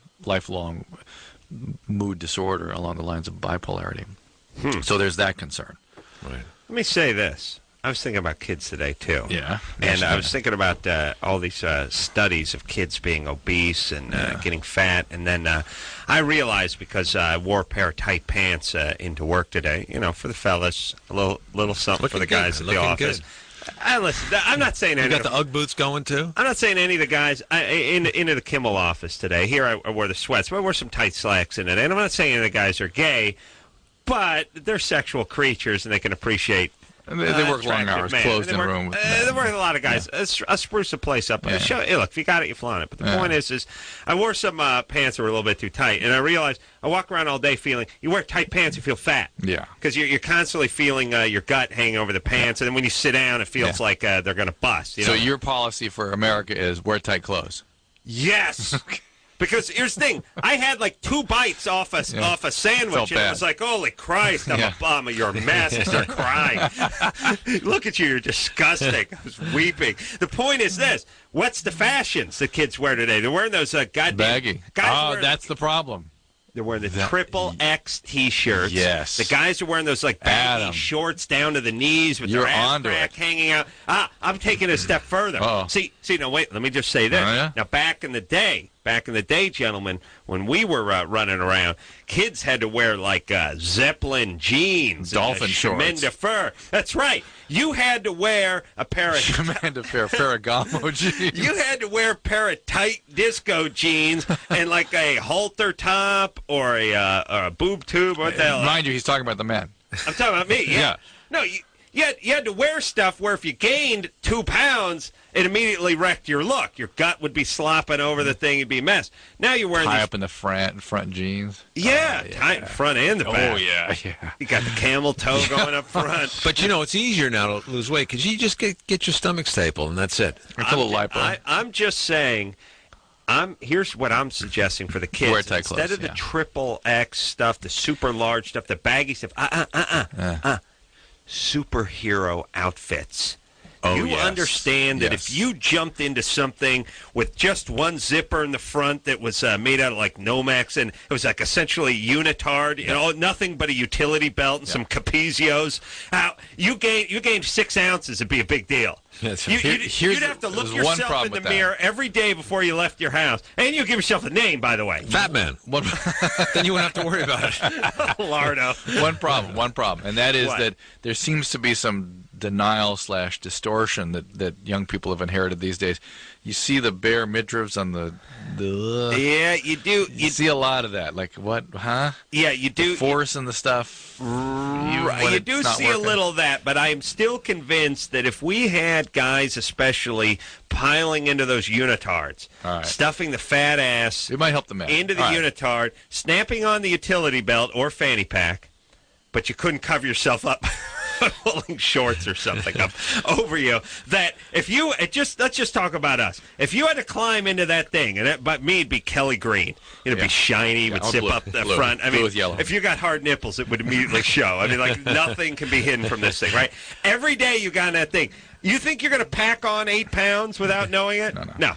mood disorder along the lines of bipolarity. So there's that concern. Right. Let me say this. I was thinking about kids today, too. Yeah. And I was thinking about all these studies of kids being obese and getting fat. And then I realized, because I wore a pair of tight pants into work today, for the fellas, a little something for the guys at the office. Listen, I'm not saying You any got the Ugg boots going, too? I'm not saying any of the guys into the Kimmel office today. Here I wore the sweats, but I wore some tight slacks in it. And I'm not saying any of the guys are gay, but they're sexual creatures and they can appreciate. And they work long hours, closed in a room. They work a lot of guys. I'll spruce the place up. Yeah. Hey, look, if you got it, you flaunt it. But the point is I wore some pants that were a little bit too tight, and I realized I walk around all day feeling, you wear tight pants, you feel fat. Yeah. Because you're constantly feeling your gut hanging over the pants, and then when you sit down, it feels like they're going to bust. So your policy for America is wear tight clothes. Yes. Because here's the thing, I had like 2 bites off a sandwich, and it was like, holy Christ, I'm a bum. You're a mess. I start crying. Look at you, you're disgusting. I was weeping. The point is this: what's the fashions that kids wear today? They're wearing those goddamn baggy. That's the problem. They're wearing the triple X T-shirts. Yes. The guys are wearing those like baggy shorts down to the knees with their ass crack hanging out. I'm taking it a step further. See, no, wait. Let me just say this. Now, back in the day, gentlemen, when we were running around, kids had to wear like Zeppelin jeans, dolphin shorts, chemin de fer. That's right. You had to wear a pair of chemin de fer, Ferragamo jeans. You had to wear a pair of tight disco jeans and like a halter top or a boob tube. What the hell? Mind you, he's talking about the men. I'm talking about me. Yeah. No, you had to wear stuff where if you gained 2 pounds, it immediately wrecked your look. Your gut would be slopping over the thing. It'd be a mess. Now you're wearing up in the front jeans. Yeah, tight in front and the back. Oh, yeah. You got the camel toe going up front. But, it's easier now to lose weight because you just get your stomach stapled, and that's it. It's a little lipo. I'm just saying, here's what I'm suggesting for the kids. Wear tight Instead clothes, of the triple X stuff, the super large stuff, the baggy stuff, superhero outfits. You understand that if you jumped into something with just one zipper in the front that was made out of like Nomex, and it was like essentially unitard, nothing but a utility belt and some Capizios, you gained 6 ounces, it'd be a big deal. You'd have to look there's one yourself problem in the with that. mirror every day before you left your house. And you give yourself a name, by the way. Fat Man. Then you wouldn't have to worry about it. Lardo. One problem, and that is What? that there seems to be some denial/distortion that young people have inherited these days. You see the bare midriffs on the Yeah, you do. you see a lot of that. Like, what, huh? Yeah, you do. The force and the stuff. You do see a little of that, but I'm still convinced that if we had guys especially piling into those unitards, All right. stuffing the fat ass It might help the man. into the All right. unitard, snapping on the utility belt or fanny pack, but you couldn't cover yourself up pulling shorts or something up over you. That if you let's just talk about us. If you had to climb into that thing, but me, it'd be Kelly Green. It'd be shiny, would or zip blue. up the Blue. front. I Blue mean, with yellow. if you got hard nipples, it would immediately show. I mean, like nothing can be hidden from this thing, right? Every day you got in that thing. You think you're going to pack on 8 pounds without knowing it? No.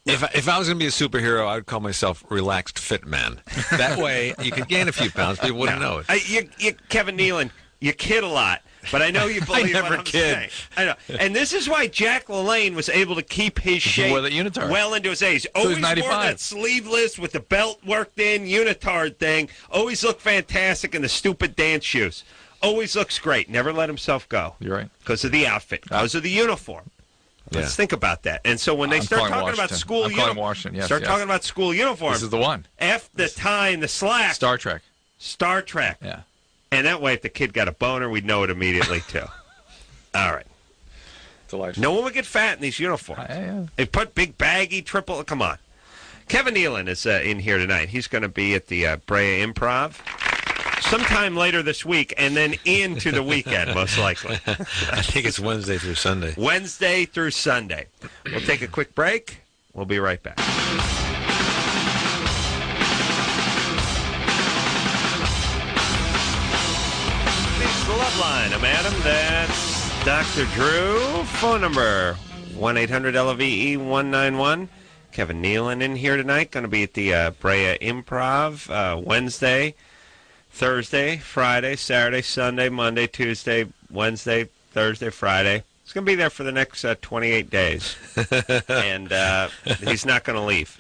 If I was going to be a superhero, I would call myself Relaxed Fit Man. That way, you could gain a few pounds, people wouldn't know it. You, Kevin Nealon, you kid a lot, but I know you believe never what I'm kid. saying. I know, and this is why Jack LaLanne was able to keep his shape wore the unitard. well into his age. he's Always wore 95. that sleeveless with the belt worked in unitard thing. Always looked fantastic in the stupid dance shoes. Always looks great. Never let himself go. You're right. Because of the outfit. Because of the uniform. Let's Yeah. think about that. And so when they I'm start calling talking about Washington. school I'm calling uniforms, Washington. Yes, start yes. talking about school uniforms. This is the one. F the tie and the slack. Star Trek. Star Trek. Yeah. And that way, if the kid got a boner, we'd know it immediately, too. All right. Delightful. No one would get fat in these uniforms. Yeah. They put big, baggy, triple. Come on. Kevin Nealon is in here tonight. He's going to be at the Brea Improv sometime later this week and then into the weekend, most likely. I think it's Wednesday through Sunday. Wednesday through Sunday. We'll take a quick break. We'll be right back. It's the Loveline. I'm Adam. That's Dr. Drew. Phone number 1-800-LVE-191. Kevin Nealon in here tonight. Going to be at the Brea Improv Wednesday, Thursday, Friday, Saturday, Sunday, Monday, Tuesday, Wednesday, Thursday, Friday. He's going to be there for the next 28 days. And he's not going to leave.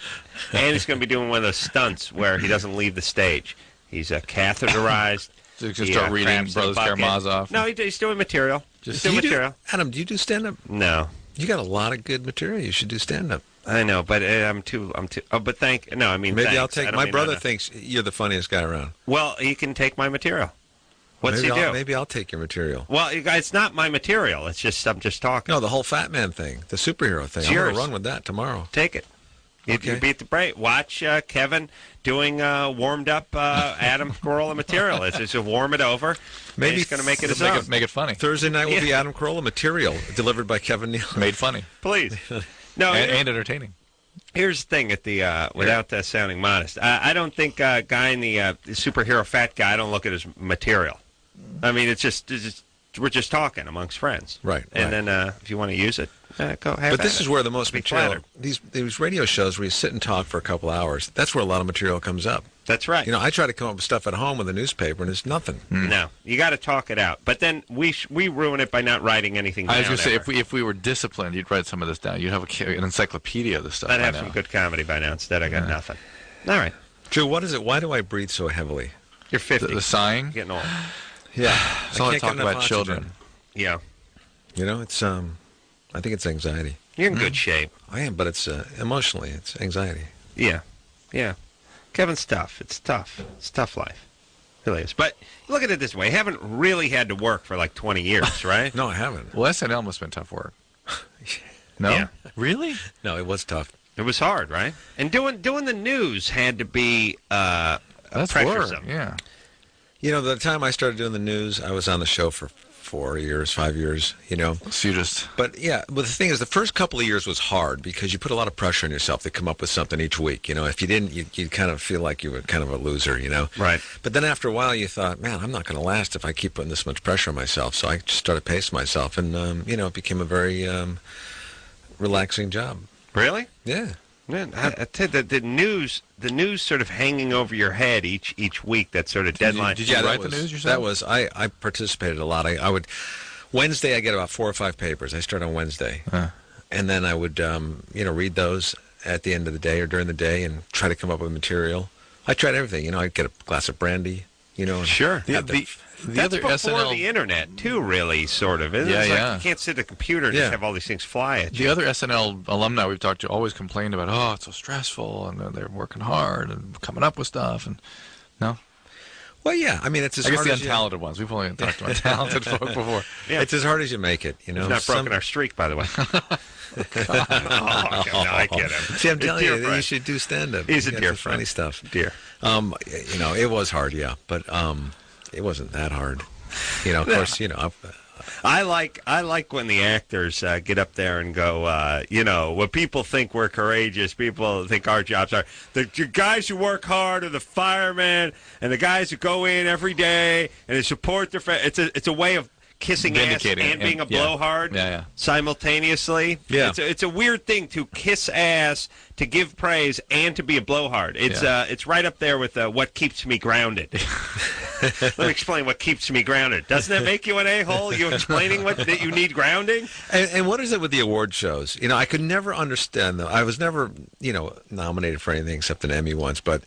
And he's going to be doing one of those stunts where he doesn't leave the stage. He's catheterized. So you can start reading cramps in Brothers the bucket. Karamazov. No, he's doing material. He's doing material. Adam, do you do stand-up? No. You got a lot of good material. You should do stand-up. I know, but I'm too. Oh, but no, I mean, Maybe thanks. I'll I take. don't My mean brother that. thinks you're the funniest guy around. Well, he can take my material. What's maybe he do? Maybe I'll take your material. Well, you guys, it's not my material. It's just I'm just talking. No, the whole Fat Man thing, the superhero thing. It's I'm going yours. to run with that tomorrow. Take it. You beat the break. Watch Kevin doing warmed up Adam Carolla material. It's just warm it over. Maybe he's going to make it his own. Make it funny. Thursday night will be Adam Carolla material delivered by Kevin Nealon. Made funny. Please. No, And entertaining. here's the thing at the without sounding modest. I don't think guy in the superhero fat guy. I don't look at his material. I mean, it's just we're just talking amongst friends, Right, And right. then if you want to use it, go ahead. But this is where the most Be material, flattered. these radio shows where you sit and talk for a couple hours, that's where a lot of material comes up. That's right. You know, I try to come up with stuff at home with a newspaper, and it's nothing. No, you got to talk it out. But then we ruin it by not writing anything down. I was going to say, ever. if we were disciplined, you'd write some of this down. You'd have an encyclopedia of this stuff. I'd by have now. some good comedy by now. Instead, I got nothing. All right, Drew, what is it? Why do I breathe so heavily? you're 50. The sighing. Getting old. Yeah, It's all I can't talk get enough about children. oxygen. Yeah, You know, it's I think it's anxiety. you're in good shape. I am, but it's emotionally, it's anxiety. Yeah. Kevin's tough. It's tough. It's a tough life. It really is. But look at it this way. You haven't really had to work for like 20 years, right? No, I haven't. Well, SNL must have been tough work. No? Yeah. Really? No, it was tough. It was hard, right? And doing the news had to be That's pressuresome. work. Yeah. You know, the time I started doing the news, I was on the show for 5 years, you know. So you just... But yeah, but the thing is, the first couple of years was hard because you put a lot of pressure on yourself to come up with something each week. You know, if you didn't, you'd kind of feel like you were kind of a loser, you know. Right. But then after a while, you thought, man, I'm not going to last if I keep putting this much pressure on myself. So I just started pacing myself, and you know, it became a very relaxing job. Really? Yeah. Man, I tell you, the news sort of hanging over your head each week, that sort of deadline. Did you write the news yourself? That was, I participated a lot. I would, Wednesday, I get about 4 or 5 papers. I start on Wednesday. And then I would, read those at the end of the day or during the day and try to come up with material. I tried everything. I'd get a glass of brandy, Sure. The That's other before SNL the internet, too, really, sort of. It's like you can't sit at a computer and just have all these things fly at you. The other SNL alumni we've talked to always complained about, it's so stressful, and they're working hard and coming up with stuff. And no? Well, yeah. I mean, it's as I guess hard the as untalented ones. We've only talked to untalented folk before. Yeah. It's as hard as you make it, We've not broken our streak, by the way. I get him. See, I'm telling you, you should do stand-up. He's a dear friend. Funny stuff. Dear. It was hard, yeah, but it wasn't that hard. Of course, I like when the actors get up there and go, when people think we're courageous, people think our jobs are. The guys who work hard are the firemen and the guys who go in every day and they support their friends. It's a way of kissing ass and being a blowhard simultaneously. Yeah. It's a weird thing to kiss ass, to give praise, and to be a blowhard. It's right up there with what keeps me grounded. Let me explain what keeps me grounded. Doesn't that make you an a-hole? You explaining that you need grounding? And what is it with the award shows? I could never understand them. I was never, nominated for anything except an Emmy once, but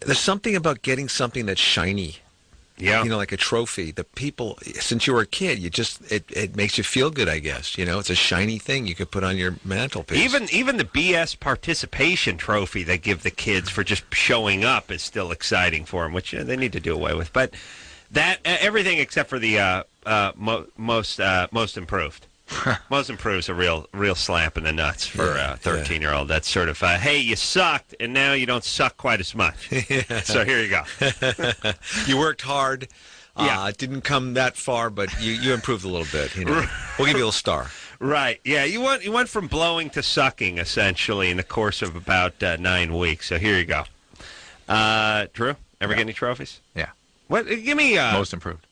there's something about getting something that's shiny. Yeah. Like a trophy. The people, since you were a kid, it makes you feel good, I guess. It's a shiny thing you could put on your mantelpiece. Even the BS participation trophy they give the kids for just showing up is still exciting for them, which they need to do away with. But that everything except for the most improved. Most improved is a real slap in the nuts for a 13-year-old. That's sort of, hey, you sucked, and now you don't suck quite as much. So here you go. You worked hard. It didn't come that far, but you improved a little bit. We'll give you a little star. Right. Yeah. You went from blowing to sucking essentially in the course of about 9 weeks. So here you go. Drew, ever get any trophies? Yeah. What? Give me most improved.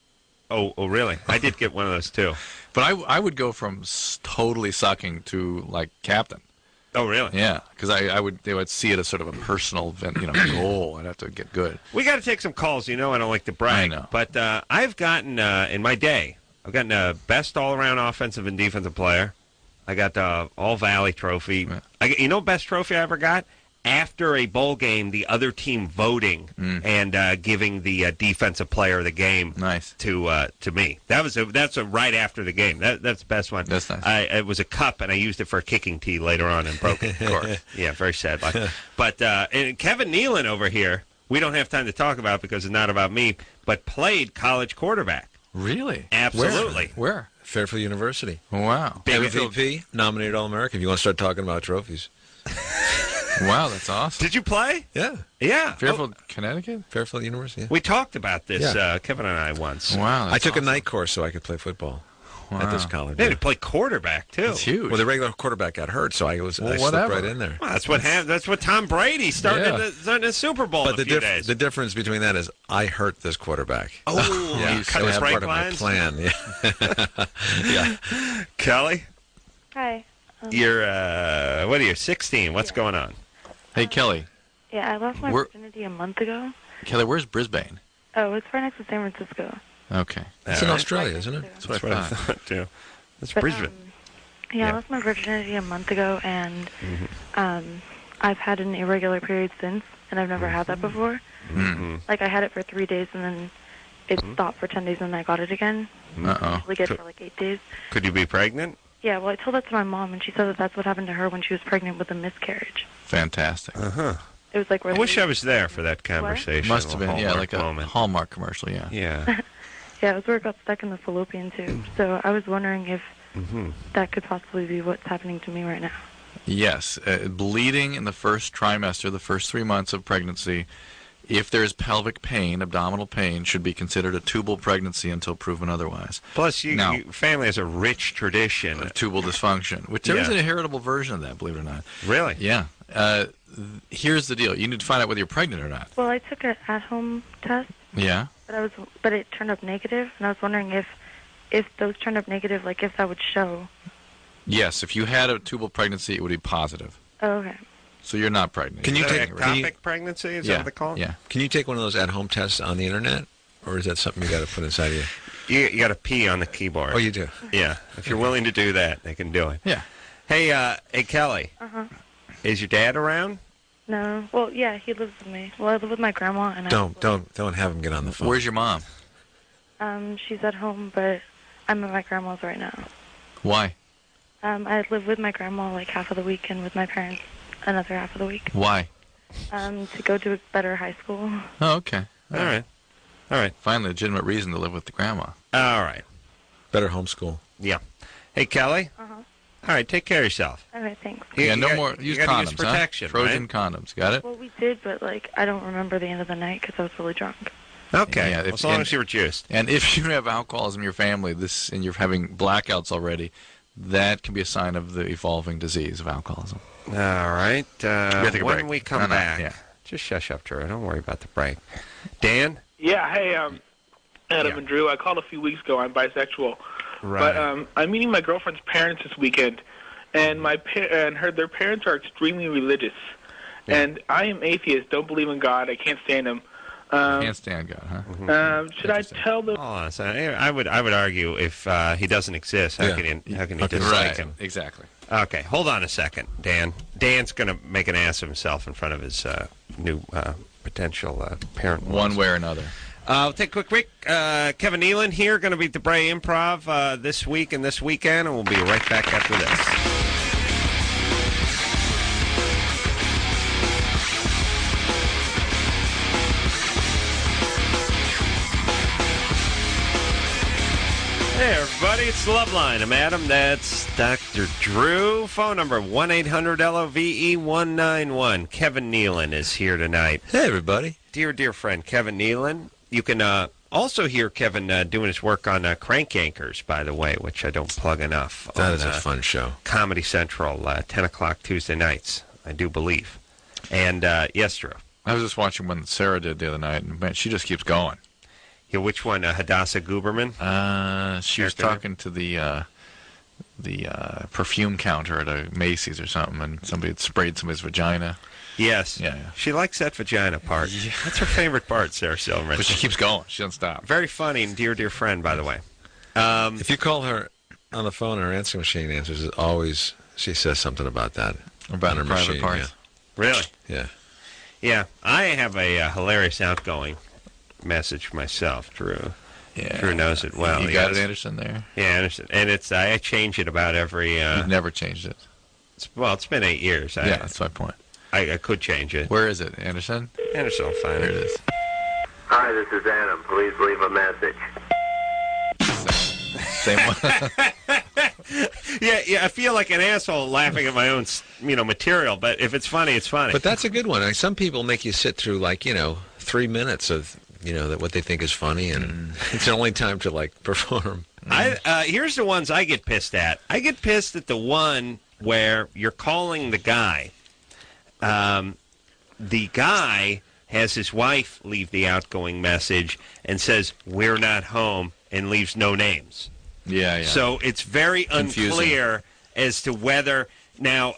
Oh, really? I did get one of those too. But I would go from totally sucking to like captain. Oh, really? Yeah, because they would see it as sort of a personal goal. I'd have to get good. We got to take some calls. I don't like to brag. I know. But I've gotten in my day, I've gotten best all-around offensive and defensive player. I got the All Valley trophy. Yeah. Best trophy I ever got? After a bowl game, the other team voting and giving the defensive player of the game to me. That's right after the game. That's the best one. That's nice. It was a cup, and I used it for a kicking tee later on and broke it. Of course. Yeah, very sad. But and Kevin Nealon over here, we don't have time to talk about because it's not about me, but played college quarterback. Really? Absolutely. Where? Fairfield University. Wow. MVP, nominated All-American. If you want to start talking about trophies. Wow, that's awesome. Did you play? Yeah. Yeah. Fairfield, Connecticut? Fairfield University. Yeah. We talked about this, Kevin and I, once. Wow. I took a night course so I could play football at this college. Yeah, to play quarterback, too. It's huge. Well, the regular quarterback got hurt, so I slipped right in there. Well, that's what happened. That's what Tom Brady started in the Super Bowl but in a few days. The difference between that is I hurt this quarterback. Oh, yeah. You cut it his was brake part lines? of my plan. Yeah. Kelly? Hi. You're, what are you, 16? What's going on? Hey, Kelly. Yeah, I lost my virginity a month ago. Kelly, where's Brisbane? Oh, it's right next to San Francisco. Okay. It's in Australia, isn't it? That's what I thought, too. That's Brisbane. I lost my virginity a month ago, and I've had an irregular period since, and I've never had that before. Mm-hmm. Like, I had it for 3 days, and then it stopped for 10 days, and then I got it again. I usually get it for like 8 days. Could you be pregnant? Yeah, well, I told that to my mom, and she said that that's what happened to her when she was pregnant with a miscarriage. Fantastic. Uh-huh. It was like... I wish I was there for that conversation. Must have been, like a moment. Hallmark commercial, yeah. Yeah. Yeah, it was where it got stuck in the fallopian tube. So I was wondering if that could possibly be what's happening to me right now. Yes. Bleeding in the first trimester, the first 3 months of pregnancy, if there's pelvic pain, abdominal pain, should be considered a tubal pregnancy until proven otherwise. Plus, your family has a rich tradition of tubal dysfunction, which there is an heritable version of that, believe it or not. Really? Yeah. Here's the deal. You need to find out whether you're pregnant or not. Well, I took an at-home test. Yeah. But it turned up negative, and I was wondering if those turned up negative, like if that would show. Yes, if you had a tubal pregnancy, it would be positive. Oh, okay. So you're not pregnant. Can you take ectopic pregnancy? Is that what they call it? Yeah. Can you take one of those at-home tests on the internet, or is that something you got to put inside of you? You got to pee on the keyboard. Oh, you do? Yeah. If you're willing to do that, they can do it. Yeah. Hey, Kelly. Uh-huh. Is your dad around? No. Well, yeah, he lives with me. Well, I live with my grandma. And Don't have him get on the phone. Where's your mom? She's at home, but I'm at my grandma's right now. Why? I live with my grandma like half of the week and with my parents another half of the week. Why? To go to a better high school. Oh, okay. All right. Finally, legitimate reason to live with the grandma. All right. Better homeschool. Yeah. Hey, Kelly. Uh-huh. All right, take care of yourself. Okay, thanks. Yeah, no more. Use condoms, use protection, huh? Trojan right? condoms. Got it? Well, we did, but like I don't remember the end of the night because I was really drunk. Okay. Yeah, as long as you were juiced. And if you have alcoholism in your family, and you're having blackouts already, that can be a sign of the evolving disease of alcoholism. All right. take a when break. we come No, back, yeah. just shush up, Drew. Don't worry about the break. Dan? Yeah, hey, Adam Yeah. and Drew. I called a few weeks ago. I'm bisexual, Right. but I'm meeting my girlfriend's parents this weekend, and their parents are extremely religious, and I am atheist. Don't believe in God. I can't stand him. Can't stand God, huh? Should I tell them? Hold on a second. I would argue if he doesn't exist, how can you dislike him? Exactly. Okay, hold on a second, Dan. Dan's going to make an ass of himself in front of his new potential parent. One way or another. We'll take a quick break. Kevin Nealon here, going to be at the Bray Improv this week and this weekend, and we'll be right back after this. Hey, everybody, it's Loveline. I'm Adam. That's Dr. Drew. Phone number 1-800-LOVE-191. Kevin Nealon is here tonight. Hey, everybody. Dear friend, Kevin Nealon. You can also hear Kevin doing his work on Crank Anchors, by the way, which I don't plug enough. That is a fun show. Comedy Central, 10 o'clock Tuesday nights, I do believe. And, yes, Drew. I was just watching one that Sarah did the other night, and man, she just keeps going. Yeah, which one? Hadassah Guberman? She was talking to the perfume counter at a Macy's or something, and somebody had sprayed somebody's vagina. Yes. Yeah. She likes that vagina part. Yeah. That's her favorite part, Sarah Silverman. But she keeps going. She doesn't stop. Very funny and dear friend, by the way. If you call her on the phone, her answering machine answers. Always, she says something about that. About her private machine, parts. Really? Yeah. Yeah. I have a hilarious outgoing message myself, Drew. Yeah. Drew knows it well. You got it, Anderson, there? Yeah, Anderson. And I change it about every... You've never changed it. It's been 8 years. Yeah, that's my point. I could change it. Where is it, Anderson? Anderson will find There it. it is. Hi, this is Adam. Please leave a message. Same one. Yeah, I feel like an asshole laughing at my own, material. But if it's funny, it's funny. But that's a good one. Some people make you sit through 3 minutes of that what they think is funny, and it's the only time to perform. Here's the ones I get pissed at. I get pissed at the one where you're calling the guy. The guy has his wife leave the outgoing message and says, "We're not home," and leaves no names. Yeah. So it's very Confusing. Unclear as to whether now.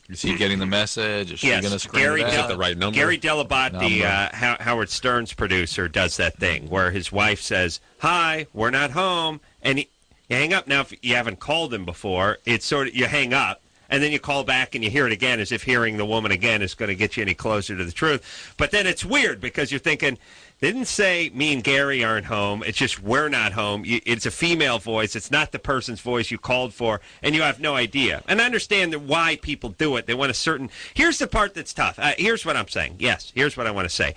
Is he getting the message? Is she going to screen Is it the right number? Gary Dell'Abate, Howard Stern's producer, does that thing where his wife says, "Hi, we're not home," and you hang up. Now, if you haven't called him before, it's sort of you hang up. And then you call back and you hear it again, as if hearing the woman again is going to get you any closer to the truth. But then it's weird because you're thinking, they didn't say me and Gary aren't home. It's just we're not home. It's a female voice. It's not the person's voice you called for, and you have no idea. And I understand why people do it. They want a certain... Here's the part that's tough. Here's what I'm saying. Yes, here's what I want to say.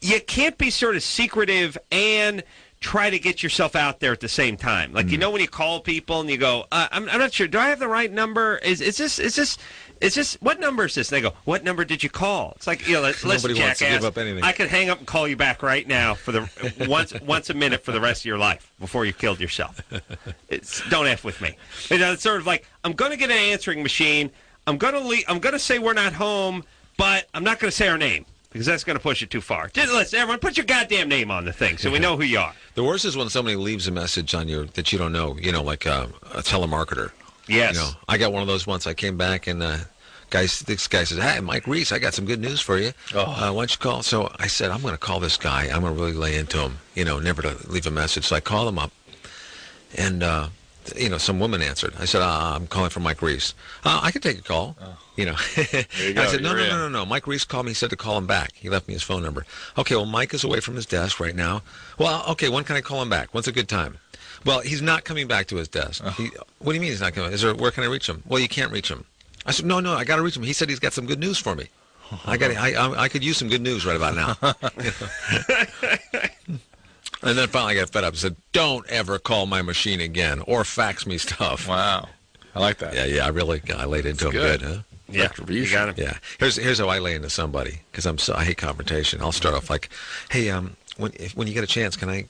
You can't be sort of secretive and... try to get yourself out there at the same time. Like, when you call people and you go, I'm not sure, do I have the right number? Is this, what number is this? And they go, what number did you call? It's like, listen, Nobody wants to jackass, give up anything. I could hang up and call you back right now for the once a minute for the rest of your life before you killed yourself. Don't F with me. It's sort of like, I'm going to get an answering machine. I'm going to say we're not home, but I'm not going to say our name. Because that's going to push it too far. Listen, everyone, put your goddamn name on the thing so we know who you are. The worst is when somebody leaves a message on you that you don't know, like a telemarketer. Yes. I got one of those once. I came back and this guy says, "Hey, Mike Reese, I got some good news for you. Why don't you call?" So I said, I'm going to call this guy. I'm going to really lay into him, never to leave a message. So I call him up. and some woman answered. I said, I'm calling from Mike Reese. I could take a call. There you I said, go. no. Mike Reese called me. He said to call him back. He left me his phone number. Okay, well, Mike is away from his desk right now. Well, okay, when can I call him back? When's a good time? Well, he's not coming back to his desk. What do you mean he's not coming? Where can I reach him? Well, you can't reach him. I said, no, I got to reach him. He said he's got some good news for me. I could use some good news right about now. And then finally I got fed up and said, don't ever call my machine again or fax me stuff. Wow. I like that. Yeah, I laid into him good, huh? Yeah, you got him. Yeah. Here's how I lay into somebody, because I hate confrontation. I'll start off like, hey, when you get a chance, can I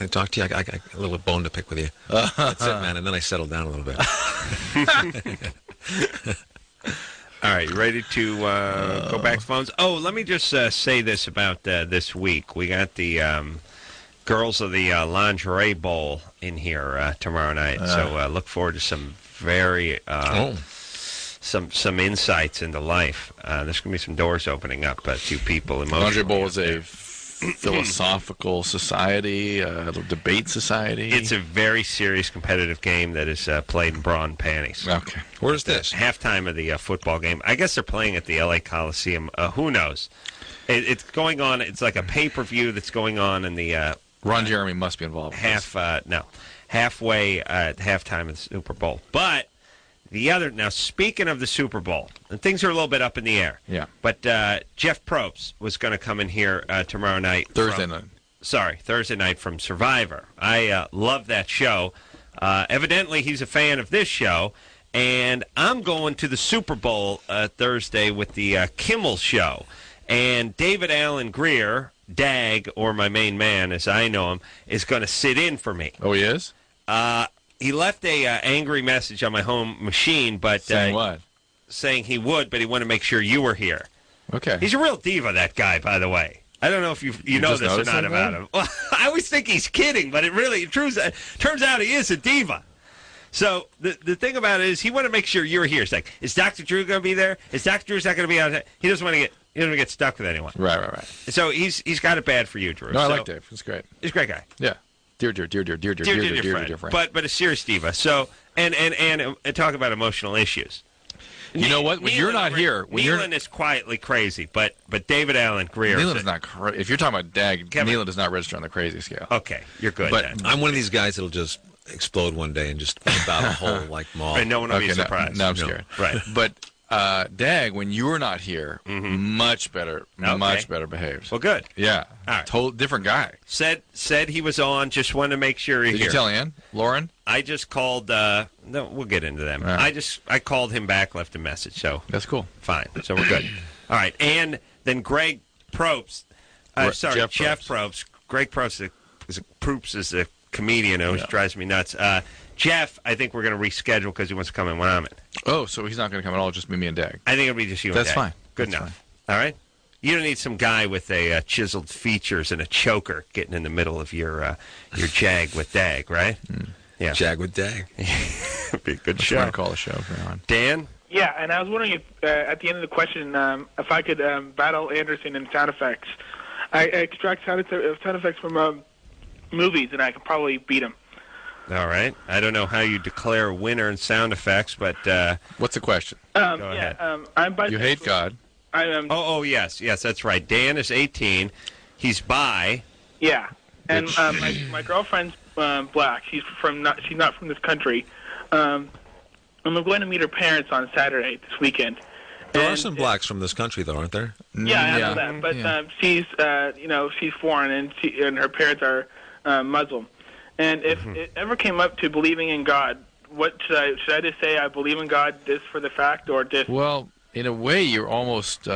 talk to you? I got a little bone to pick with you. That's it, man. And then I settle down a little bit. All right, you ready to go back to phones? Oh, let me just say this about this week. We got the girls of the lingerie bowl in here tomorrow night, so look forward to some very some insights into life. There's going to be some doors opening up to people emotionally. Lingerie bowl is a philosophical society, a debate society. It's a very serious competitive game that is played in bra and panties. Okay. Where's this? Halftime of the football game. I guess they're playing at the L.A. Coliseum. Who knows? It's going on. It's like a pay-per-view that's going on in the... Ron Jeremy must be involved. Halfway at halftime of the Super Bowl. But now speaking of the Super Bowl, and things are a little bit up in the air. Yeah. But Jeff Probst was going to come in here tomorrow night. Thursday night from Survivor. I love that show. Evidently, he's a fan of this show. And I'm going to the Super Bowl Thursday with the Kimmel Show. And David Allen Greer, Dag, or my main man, as I know him, is going to sit in for me. Oh, he is? He left a angry message on my home machine, but saying what? Saying he would, but he wanted to make sure you were here. Okay. He's a real diva, that guy, by the way. I don't know if you know this or not about him. Well, I always think he's kidding, but it turns out he is a diva. So the thing about it is he wanted to make sure you're here. It's like, is Dr. Drew going to be there? Is Dr. Drew's not going to be out? He doesn't want to get stuck with anyone. Right. So he's got it bad for you, Drew. No, I like Dave. He's great. He's a great guy. Yeah. Dear friend. But a serious diva. So and talk about emotional issues. You know what? When you're not here, Nealon is quietly crazy, but David Allen Greer. Nealon is not crazy. If you're talking about Dag, Nealon does not register on the crazy scale. Okay, you're good. But then. I'm one of these guys that'll just explode one day and just about a hole like Maul. Right, no one will be surprised. No, I'm scared. Right. But Dag, when you're not here, much better behaved. Well, good. Yeah. All right. Total different guy. Said he was on. Just wanted to make sure he's here. Did you tell Ann? Lauren? I just called. No, we'll get into them. Right. I called him back, left a message. So that's cool. Fine. So we're good. All right. And then Greg Probst. Jeff Probst. Greg Probst is a comedian who drives me nuts. Jeff, I think we're going to reschedule because he wants to come in when I'm in. Oh, so he's not going to come at all, just me and Dag. I think it'll be just you and Dag. That's fine. Good enough. All right? You don't need some guy with a chiseled features and a choker getting in the middle of your Jag with Dag, right? Yeah. Jag with Dag. Be a good That's show. What I call a show from now on. Dan? Yeah, and I was wondering if, at the end of the question, if I could battle Anderson in sound effects. I extract sound effects from movies, and I could probably beat him. All right. I don't know how you declare a winner in sound effects, but... What's the question? Go ahead. I'm bisexual. You hate God. I am. Oh, yes, that's right. Dan is 18. He's bi. Yeah, and my girlfriend's black. She's not from this country. And I'm going to meet her parents on Saturday this weekend. There are some blacks from this country, though, aren't there? Yeah, I know that. But she's foreign, and her parents are Muslim. And if it ever came up to believing in God, what should I just say? I believe in God just for the fact, or just? Well, in a way, you're almost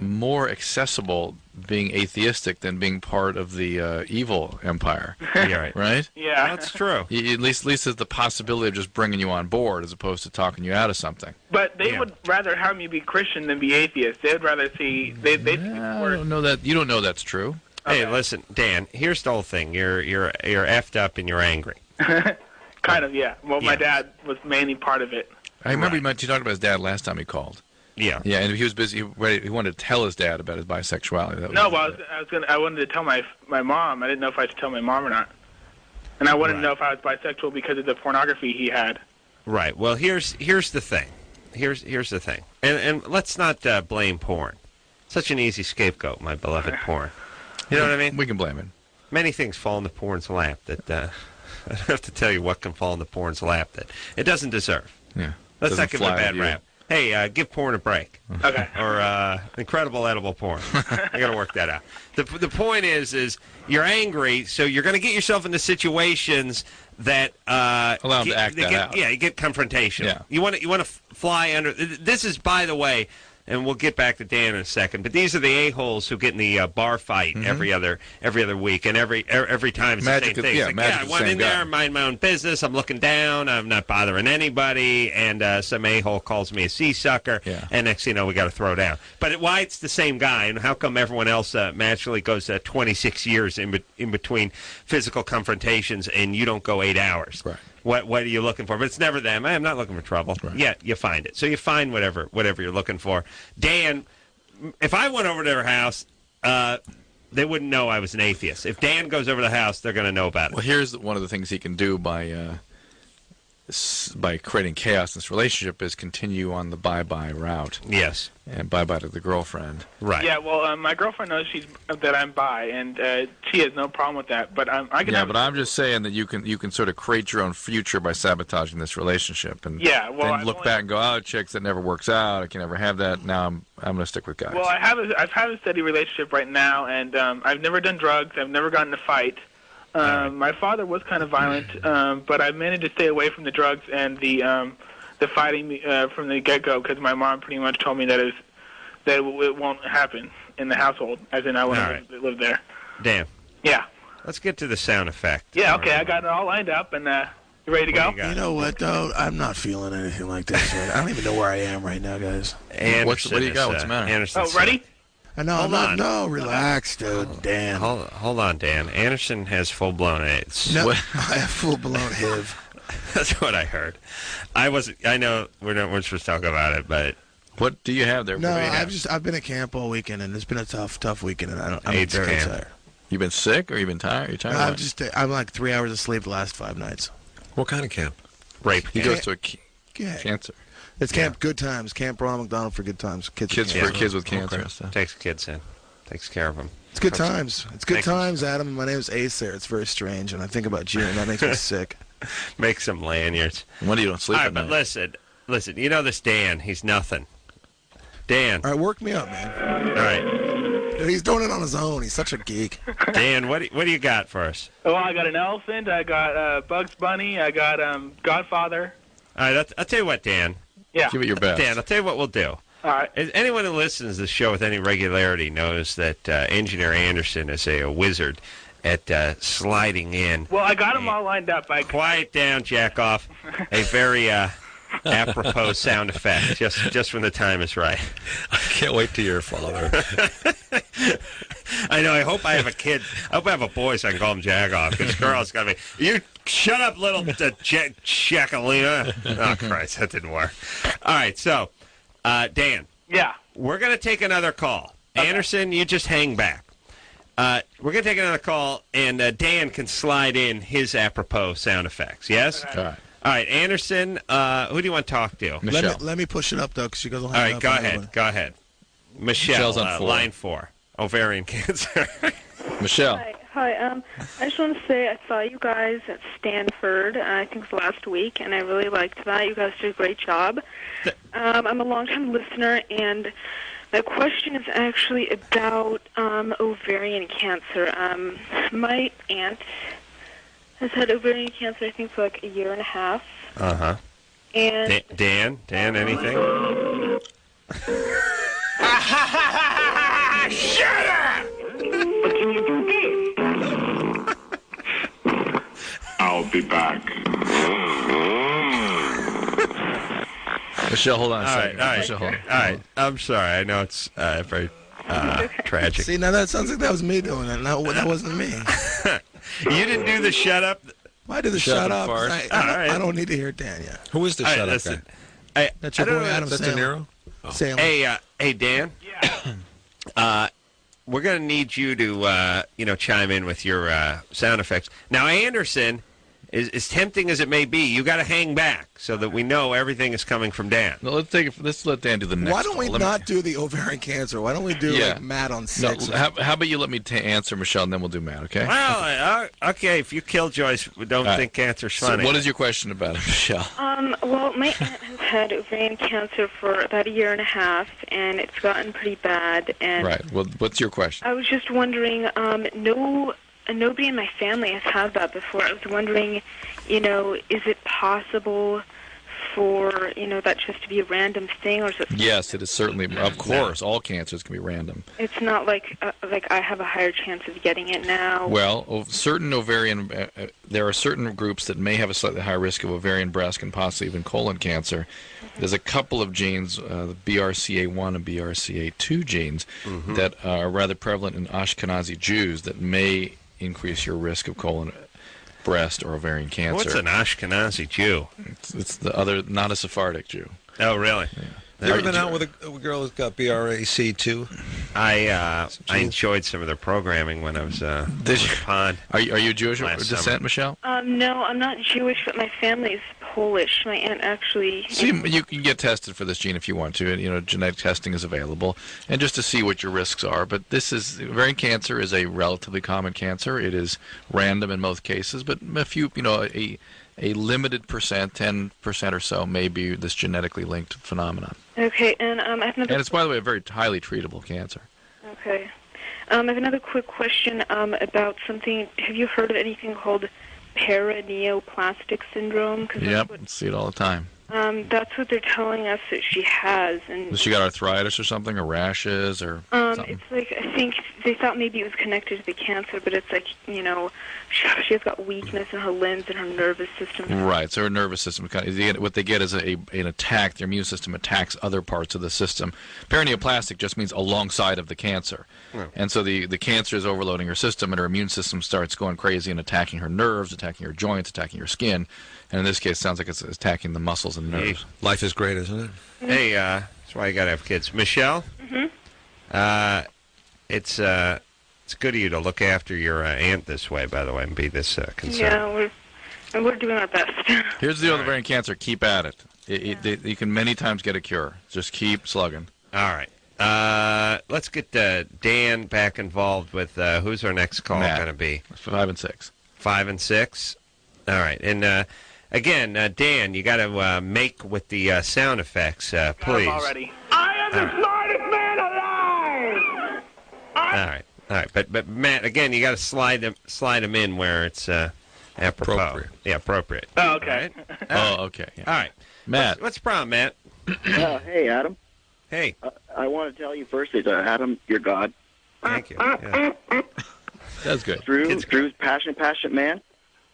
more accessible being atheistic than being part of the evil empire. Yeah, right? Yeah, that's true. At least there's the possibility of just bringing you on board as opposed to talking you out of something. But they would rather have me be Christian than be atheist. They'd rather see I don't know that. You don't know that's true. Okay. Hey, listen, Dan. Here's the whole thing. You're effed up and you're angry. Kind of, yeah. Well, my dad was mainly part of it. I remember you talked about his dad last time he called. Yeah. Yeah, and he was busy. He wanted to tell his dad about his bisexuality. I wanted to tell my mom. I didn't know if I should tell my mom or not. and I wanted to know if I was bisexual because of the pornography he had. Right. Well, here's the thing. Here's the thing. And let's not blame porn. Such an easy scapegoat, my beloved porn. You know what I mean? We can blame it. Many things fall into porn's lap that I don't have to tell you what can fall into porn's lap that it doesn't deserve. Yeah. Let's Doesn't not give it a fly bad with you. rap. Hey, give porn a break. Okay. Or incredible edible porn. I got to work that out. The point is you're angry, so you're going to get yourself into situations that allow them to act that out. Yeah, you get confrontational. Yeah. You want to fly under. This is, by the way. And we'll get back to Dan in a second. But these are the a-holes who get in the bar fight every other week, and every time it's the same thing. Yeah, It's like, I went in there, mind my own business. I'm looking down. I'm not bothering anybody. And some a-hole calls me a sea-sucker. Yeah. And next thing you know, we got to throw down. But why it's the same guy, and how come everyone else naturally goes 26 years in between physical confrontations, and you don't go 8 hours? Right. What are you looking for? But it's never them. I'm not looking for trouble. Right. Yeah, you find it. So you find whatever you're looking for. Dan, if I went over to their house, they wouldn't know I was an atheist. If Dan goes over to the house, they're going to know about it. Well, here's one of the things he can do by creating chaos in this relationship is continue on the bye-bye route. Yes. And bye-bye to the girlfriend. Right. Yeah, well, my girlfriend knows that I'm bi, and she has no problem with that. But I can. Yeah, but I'm just saying that you can sort of create your own future by sabotaging this relationship, and then look back and go, oh, chicks, that never works out. I can never have that. Now I'm going to stick with guys. Well, I've had a steady relationship right now, and I've never done drugs. I've never gotten in a fight. My father was kind of violent, but I managed to stay away from the drugs and the fighting from the get-go because my mom pretty much told me that it won't happen in the household, as in I won't live there. Dan. Yeah. Let's get to the sound effect. Yeah, okay, I got it all lined up, and you ready to go? You know what, though? I'm not feeling anything like this. Right? I don't even know where I am right now, guys. What do you got? What's the matter? Oh, ready? No, no, relax, dude. Dan. Hold on, Dan. Anderson has full-blown AIDS. No, I have full-blown HIV. That's what I heard. I know we're supposed to talk about it, but what do you have there? No, I've been at camp all weekend, and it's been a tough weekend, and I'm AIDS very camp. tired. You been sick, or you been tired? You tired? I'm like 3 hours of sleep the last 5 nights. What kind of camp? Rape. He goes to a cancer. It's Camp Good Times. Camp Ronald McDonald for Good Times. Kids with cancer. Okay. Takes kids in. Takes care of them. It's good times. It's good times, Adam. My name is Ace there. It's very strange, and I think about you, and that makes me sick. Make some lanyards. When do you don't sleep All right, at but night? listen. You know this Dan. He's nothing. Dan. All right, work me up, man. All right. Dude, he's doing it on his own. He's such a geek. Dan, what do you got for us? Well, I got an elephant. I got Bugs Bunny. I got Godfather. All right, I'll tell you what, Dan. Yeah. Give it your best. Dan, I'll tell you what we'll do. All right. Anyone who listens to the show with any regularity knows that Engineer Anderson is a wizard at sliding in. Well, I got them all lined up. Quiet down, jack off. A very apropos sound effect, just when the time is right. I can't wait to your father. I know. I hope I have a kid. I hope I have a boy so I can call him Jagoff. Because girls got to be. You shut up, little Jackalina. Oh Christ, that didn't work. All right, so Dan. Yeah. We're gonna take another call. Okay. Anderson, you just hang back. We're gonna take another call, and Dan can slide in his apropos sound effects. Yes. Okay. All right. All right, Anderson. Who do you want to talk to? Michelle. Let me push it up though, because she goes. All right, go ahead. Michelle, Michelle's on 4. line 4. Ovarian cancer. Michelle. Hi. I just want to say I saw you guys at Stanford, I think it was last week, and I really liked that. You guys did a great job. I'm a long-time listener, and my question is actually about ovarian cancer. My aunt has had ovarian cancer, I think, for like a year and a half. Uh-huh. And Dan, anything? Shut up! I'll be back. Michelle, hold on a second. All right. Michelle, hold on. All right. I'm sorry. I know it's very tragic. See, now that sounds like that was me doing it. No, that wasn't me. You didn't do the shut up? Why did the shut up? Farce. I don't need to hear it, Dan, yet. Who is the shut up guy? That's your boy, Adam That's De Niro? Oh. Hey, Dan. Yeah. We're going to need you to, chime in with your sound effects. Now, Anderson, as tempting as it may be, you got to hang back so that we know everything is coming from Dan. No, let's let Dan do the next. Why don't we not do the ovarian cancer? Why don't we do like Matt on 6? No, how about you let me answer, Michelle, and then we'll do Matt, okay? Well, okay, if you kill Joyce, don't think cancer's funny. So what is your question about it, Michelle? Well, my aunt has had ovarian cancer for about a year and a half, and it's gotten pretty bad. And right. Well, what's your question? I was just wondering, nobody in my family has had that before. I was wondering, is it possible for, that just to be a random thing? Or is it Yes, it is certainly. Of course, all cancers can be random. It's not like I have a higher chance of getting it now. Well, certain ovarian, there are certain groups that may have a slightly higher risk of ovarian, breast, and possibly even colon cancer. There's a couple of genes, the BRCA1 and BRCA2 genes, that are rather prevalent in Ashkenazi Jews that may increase your risk of colon, breast, or ovarian cancer. What's an Ashkenazi Jew? It's the other, not a Sephardic Jew. Oh, really? Yeah. You ever been out with a girl who's got BRAC too? I enjoyed some of their programming when I was on the pond. Are you Jewish descent, summer. Michelle? No, I'm not Jewish, but my family is Polish. My aunt actually. See, you can get tested for this gene if you want to. Genetic testing is available, and just to see what your risks are. But ovarian cancer is a relatively common cancer. It is random in most cases, but a few, a limited percent, 10% or so, may be this genetically linked phenomenon. Okay, and I have another. And it's, by the way, a very highly treatable cancer. Okay, I have another quick question about something. Have you heard of anything called paraneoplastic syndrome? Yep, see it all the time. That's what they're telling us that she has. And Has she got arthritis or something, or rashes, or something? It's like, I think they thought maybe it was connected to the cancer, but it's like, she has got weakness in her limbs and her nervous system. Right, so her nervous system, what they get is an attack. Their immune system attacks other parts of the system. Paraneoplastic just means alongside of the cancer. And so the cancer is overloading her system, and her immune system starts going crazy and attacking her nerves, attacking her joints, attacking her skin. And in this case, it sounds like it's attacking the muscles and nerves. Life is great, isn't it? Hey, that's why you got to have kids. Michelle? It's good of you to look after your aunt this way, by the way, and be this concerned. Yeah, we're doing our best. Here's the deal with ovarian cancer. Keep at it. You can many times get a cure. Just keep slugging. All right. Let's get Dan back involved with who's our next call going to be? 5 and 6. 5 and 6. All right. And again, Dan, you got to make with the sound effects, please. I'm already. I am the smartest man alive! All right. But Matt, again, you got to slide them in where it's apropos. Appropriate. Yeah, appropriate. Oh, okay. Okay. Yeah. All right. Matt. What's the problem, Matt? Hey, Adam. Hey. I want to tell you first that Adam, you're God. Thank you. Yeah. That's good. Drew's passionate man.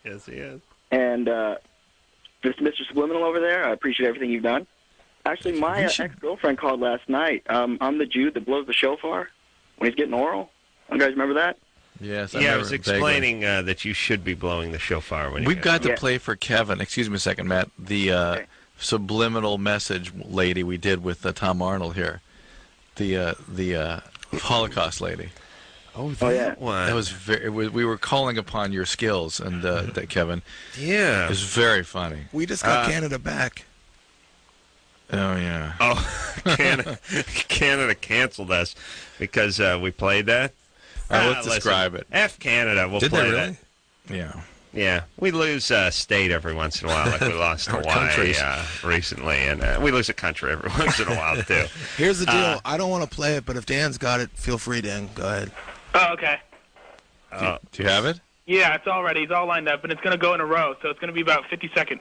Yes, he is. And Mr. Subliminal over there, I appreciate everything you've done. Actually, my ex-girlfriend called last night. I'm the Jew that blows the shofar when he's getting oral. You guys remember that? Yes. I was explaining that you should be blowing the shofar when We've got to play for Kevin. Excuse me a second, Matt. The subliminal message lady we did with Tom Arnold here. The Holocaust lady. Oh, that one. That was we were calling upon your skills, and that Kevin. Yeah. It was very funny. We just got Canada back. Oh, yeah. Oh, Canada canceled us because we played that. All right, let's describe it. F Canada. We'll Did play they really? that. Yeah. Yeah. We lose state every once in a while, like we lost Hawaii recently, and we lose a country every once in a while, too. Here's the deal. I don't want to play it, but if Dan's got it, feel free, Dan. Go ahead. Oh, okay. Do you have it? Yeah, it's all ready. It's all lined up, and it's going to go in a row, so it's going to be about 50 seconds.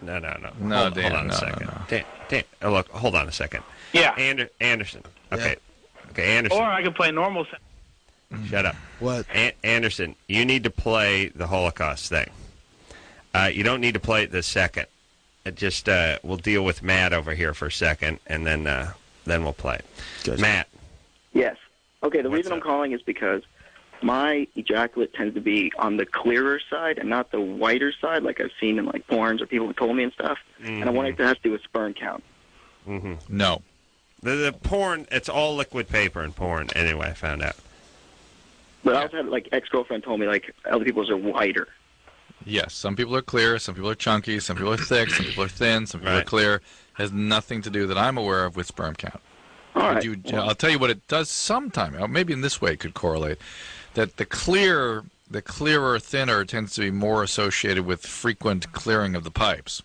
No. No, hold Dan, on a second. Dan, look, hold on a second. Yeah. Anderson. Okay. Yeah. Okay, Anderson. Or I can play normal. Shut up. What? Anderson, you need to play the Holocaust thing. You don't need to play it this second. We'll deal with Matt over here for a second, and then we'll play it. Good. Matt. Yes. Okay, the reason I'm calling is because my ejaculate tends to be on the clearer side and not the whiter side, like I've seen in like porns or people have told me and stuff. Mm-hmm. And I wonder if that has to do with sperm count. Mm-hmm. No. The porn, it's all liquid paper in porn, anyway, I found out. But I also had, like, ex-girlfriend told me, like, other people's are whiter. Yes, some people are clear, some people are chunky, some people are thick, some people are thin, some people are clear. Has nothing to do that I'm aware of with sperm count. All right. I'll tell you what it does sometime. Maybe in this way it could correlate. That the clearer, thinner tends to be more associated with frequent clearing of the pipes.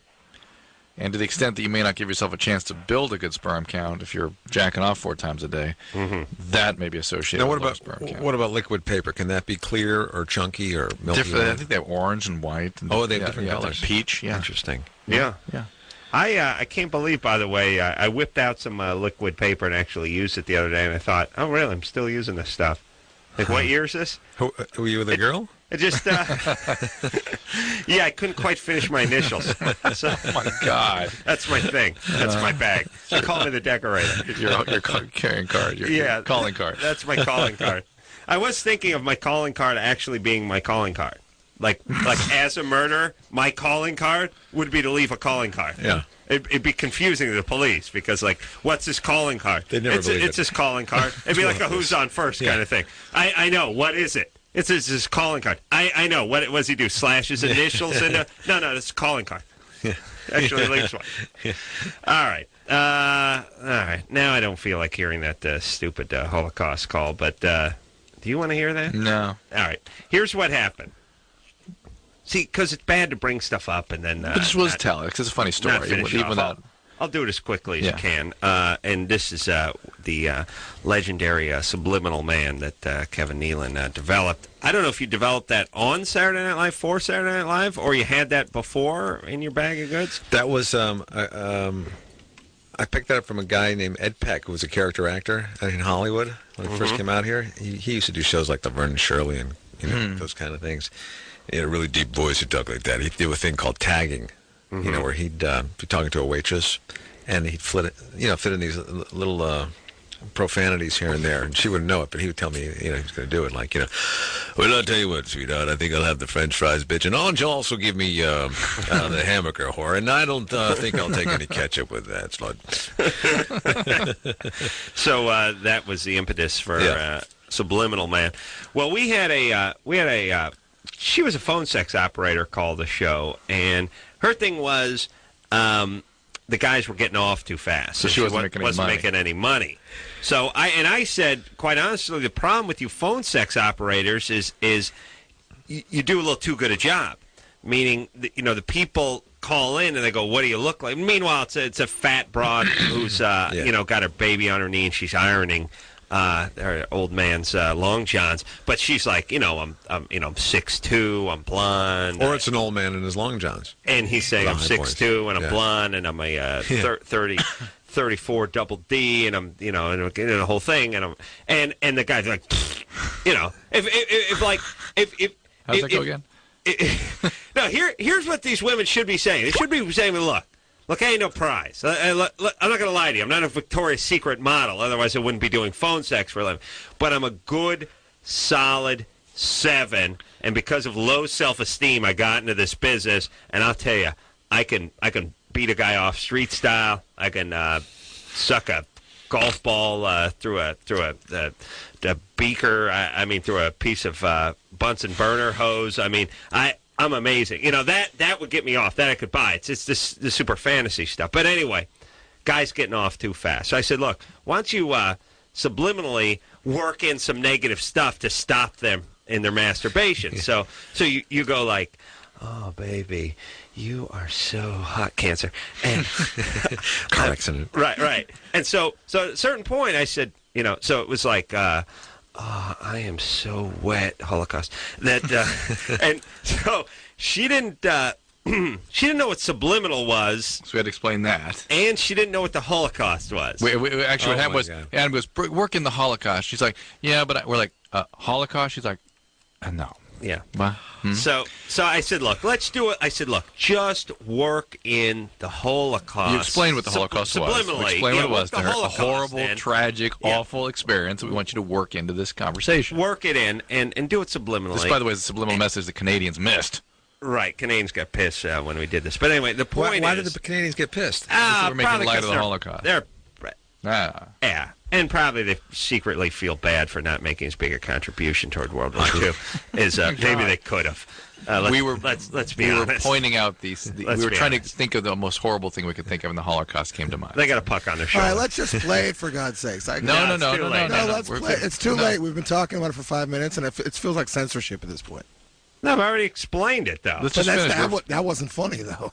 And to the extent that you may not give yourself a chance to build a good sperm count if you're jacking off 4 times a day, that may be associated with low sperm count. What about liquid paper? Can that be clear or chunky or milky? I think they have orange and white. And they have different colors. Like peach. Yeah. Interesting. Yeah. Yeah. I can't believe, by the way, I whipped out some liquid paper and actually used it the other day, and I thought, oh, really? I'm still using this stuff. Like, what year is this? Were you with a girl? It just, I couldn't quite finish my initials. So, oh, my God. That's my thing. That's my bag. Call me the decorator. Your carrying card. Your calling card. That's my calling card. I was thinking of my calling card actually being my calling card. Like as a murderer, my calling card would be to leave a calling card. Yeah. It'd be confusing to the police because, like, what's his calling card? They'd never believe it's his calling card. It'd be like a who's on first kind of thing. I know. What is it? It's his calling card. I know. What does he do? Slash his initials into? No, it's a calling card. Yeah. Actually leaves one. Yeah. All right. All right. Now I don't feel like hearing that stupid Holocaust call, but do you want to hear that? No. All right. Here's what happened. See, because it's bad to bring stuff up and then... but just was tell it, because it's a funny story. I'll do it as quickly as I can. And this is the legendary subliminal man that Kevin Nealon developed. I don't know if you developed that on Saturday Night Live, for Saturday Night Live, or you had that before in your bag of goods? That was... I picked that up from a guy named Ed Peck, who was a character actor in Hollywood when he first came out here. He used to do shows like The Vernon Shirley and those kind of things. He had a really deep voice who talked like that. He'd do a thing called tagging, where he'd be talking to a waitress, and he'd fit in these little profanities here and there, and she wouldn't know it, but he would tell me, he was going to do it, like, well, I'll tell you what, sweetheart, I think I'll have the French fries, bitch, and you'll also give me the hamburger, whore, and I don't think I'll take any ketchup with that, slut. So that was the impetus for Subliminal Man. Well, we had a she was a phone sex operator call the show, and her thing was the guys were getting off too fast. So she wasn't making any money. So I said, quite honestly, the problem with you phone sex operators is you do a little too good a job. Meaning, the people call in and they go, "What do you look like?" Meanwhile, it's a fat broad who's got her baby on her knee and she's ironing her old man's long johns, but she's like, I'm 6'2", I'm blonde, or it's an old man in his long johns, and he's saying I'm 6'2" and I'm blonde and I'm a 34 double D and I'm in a whole thing and the guy's like, if how's that go again? No, here's what these women should be saying. They should be saying, Look, I ain't no prize. I'm not going to lie to you. I'm not a Victoria's Secret model. Otherwise, I wouldn't be doing phone sex for a living. But I'm a good, solid 7. And because of low self-esteem, I got into this business. And I'll tell you, I can beat a guy off street style. I can suck a golf ball through a beaker. Through a piece of Bunsen burner hose. I'm amazing. That would get me off. That I could buy. It's the super fantasy stuff. But anyway, guys getting off too fast. So I said, look, why don't you subliminally work in some negative stuff to stop them in their masturbation? So you go like, oh, baby, you are so hot, Cancer. And car accident. Right. And so at a certain point, I said, so it was like, oh, I am so wet, Holocaust. That and so she didn't know what subliminal was. So we had to explain that. And she didn't know what the Holocaust was. Actually, what happened was Adam goes, work in the Holocaust. She's like, yeah, but we're like, Holocaust? She's like, no. Yeah. What? So I said, look, let's do it. I said, look, just work in the Holocaust. You explained what the Holocaust was. Subliminally. Explain what it was to her. A horrible, and tragic, awful experience that we want you to work into this conversation. Work it in and do it subliminally. This, by the way, is the subliminal message the Canadians missed. Right. Canadians got pissed when we did this. But anyway, the point why did the Canadians get pissed? We're making light of the Holocaust. They're Yeah, and probably they secretly feel bad for not making as big a contribution toward World War II as maybe they could have. Let's be honest. We were pointing out we were trying to think of the most horrible thing we could think of, and the Holocaust came to mind. They got a puck on their shoulder. All right, let's just play it for God's sakes. No, let's play it. It's too late. We've been talking about it for 5 minutes, and it feels like censorship at this point. No, I've already explained it, though. That wasn't funny, though.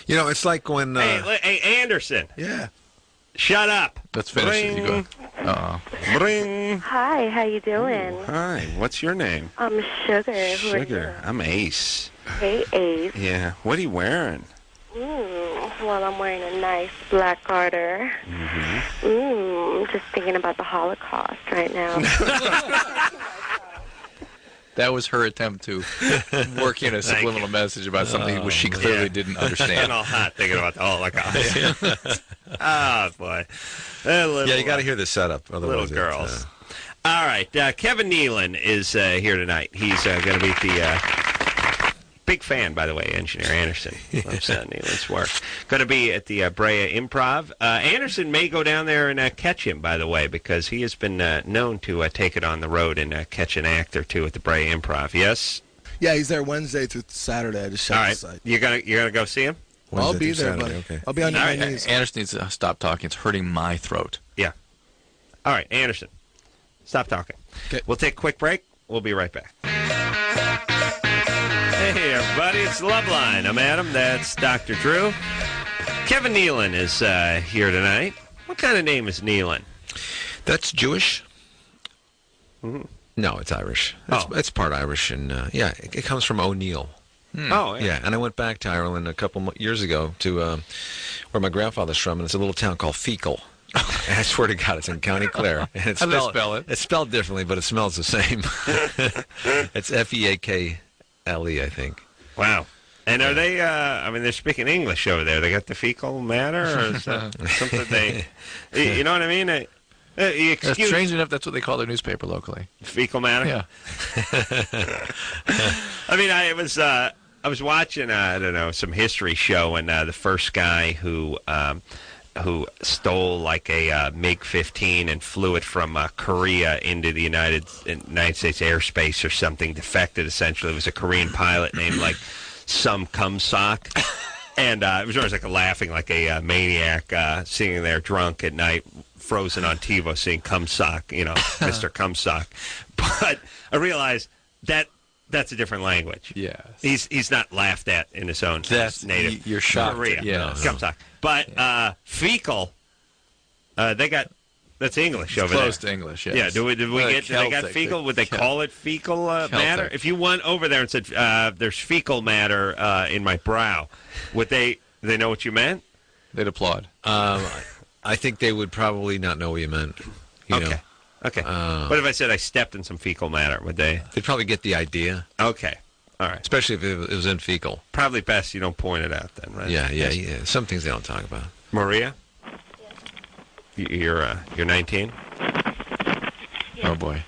You know, it's like when... Hey, Anderson. Yeah. Shut up. Let's finish it. You go. Bring. Hi, how you doing? Hi, what's your name? I'm Sugar. Who are you? I'm Ace. Hey, Ace. Yeah, what are you wearing? Well, I'm wearing a nice black garter. Just thinking about the Holocaust right now. That was her attempt to work in a subliminal message about something which she clearly didn't understand. And all hot thinking about the Holocaust. Boy. You got to hear the setup. Little girls. All right. Kevin Nealon is here tonight. He's going to be the big fan, by the way, Engineer Anderson. Loves Nealon's work. Going to be at the Brea Improv. Anderson may go down there and catch him, by the way, because he has been known to take it on the road and catch an act or two at the Brea Improv. Yes? Yeah, he's there Wednesday through Saturday. I just checked the site. You're gonna go see him? I'll be there, buddy. Okay. I'll be on my knees. Anderson needs to stop talking. It's hurting my throat. Yeah. All right, Anderson, stop talking. Okay. We'll take a quick break. We'll be right back. Hey, everybody, it's Loveline. I'm Adam. That's Dr. Drew. Kevin Nealon is here tonight. What kind of name is Nealon? That's Jewish. Mm-hmm. No, it's Irish. It's part Irish, and it comes from O'Neill. Oh, yeah. Yeah, and I went back to Ireland a couple years ago to where my grandfather's from, and it's a little town called Fecal. And I swear to God, it's in County Clare. And it's How do they spell it? It's spelled differently, but it smells the same. It's Feakle, I think. Wow. And are they, they're speaking English over there. They got the fecal matter, or is that something they, you know what I mean? Strange enough, that's what they call their newspaper locally. Fecal matter? Yeah. I was watching, some history show, and the first guy who stole like a MiG-15 and flew it from Korea into the United States airspace or something, defected essentially. It was a Korean pilot named like Some Cum Sock. And it was always like laughing like a maniac sitting there drunk at night, frozen on TiVo, seeing Cum Sock, Mr. Cum Sock. But I realized that's a different language. Yes. He's not laughed at in his own native. You're shocked. Korea. Yes. Cum Sock. But fecal, that's English over Close there. to English, yes. Yeah, did they got fecal? Would they call it fecal matter? If you went over there and said, there's fecal matter in my brow, would they know what you meant? They'd applaud. I think they would probably not know what you meant. Okay. What if I said I stepped in some fecal matter? Would they? They'd probably get the idea. Okay. All right. Especially if it was in fecal. Probably best you don't point it out then, right? Yeah. Some things they don't talk about. Maria? You're 19? Oh, boy.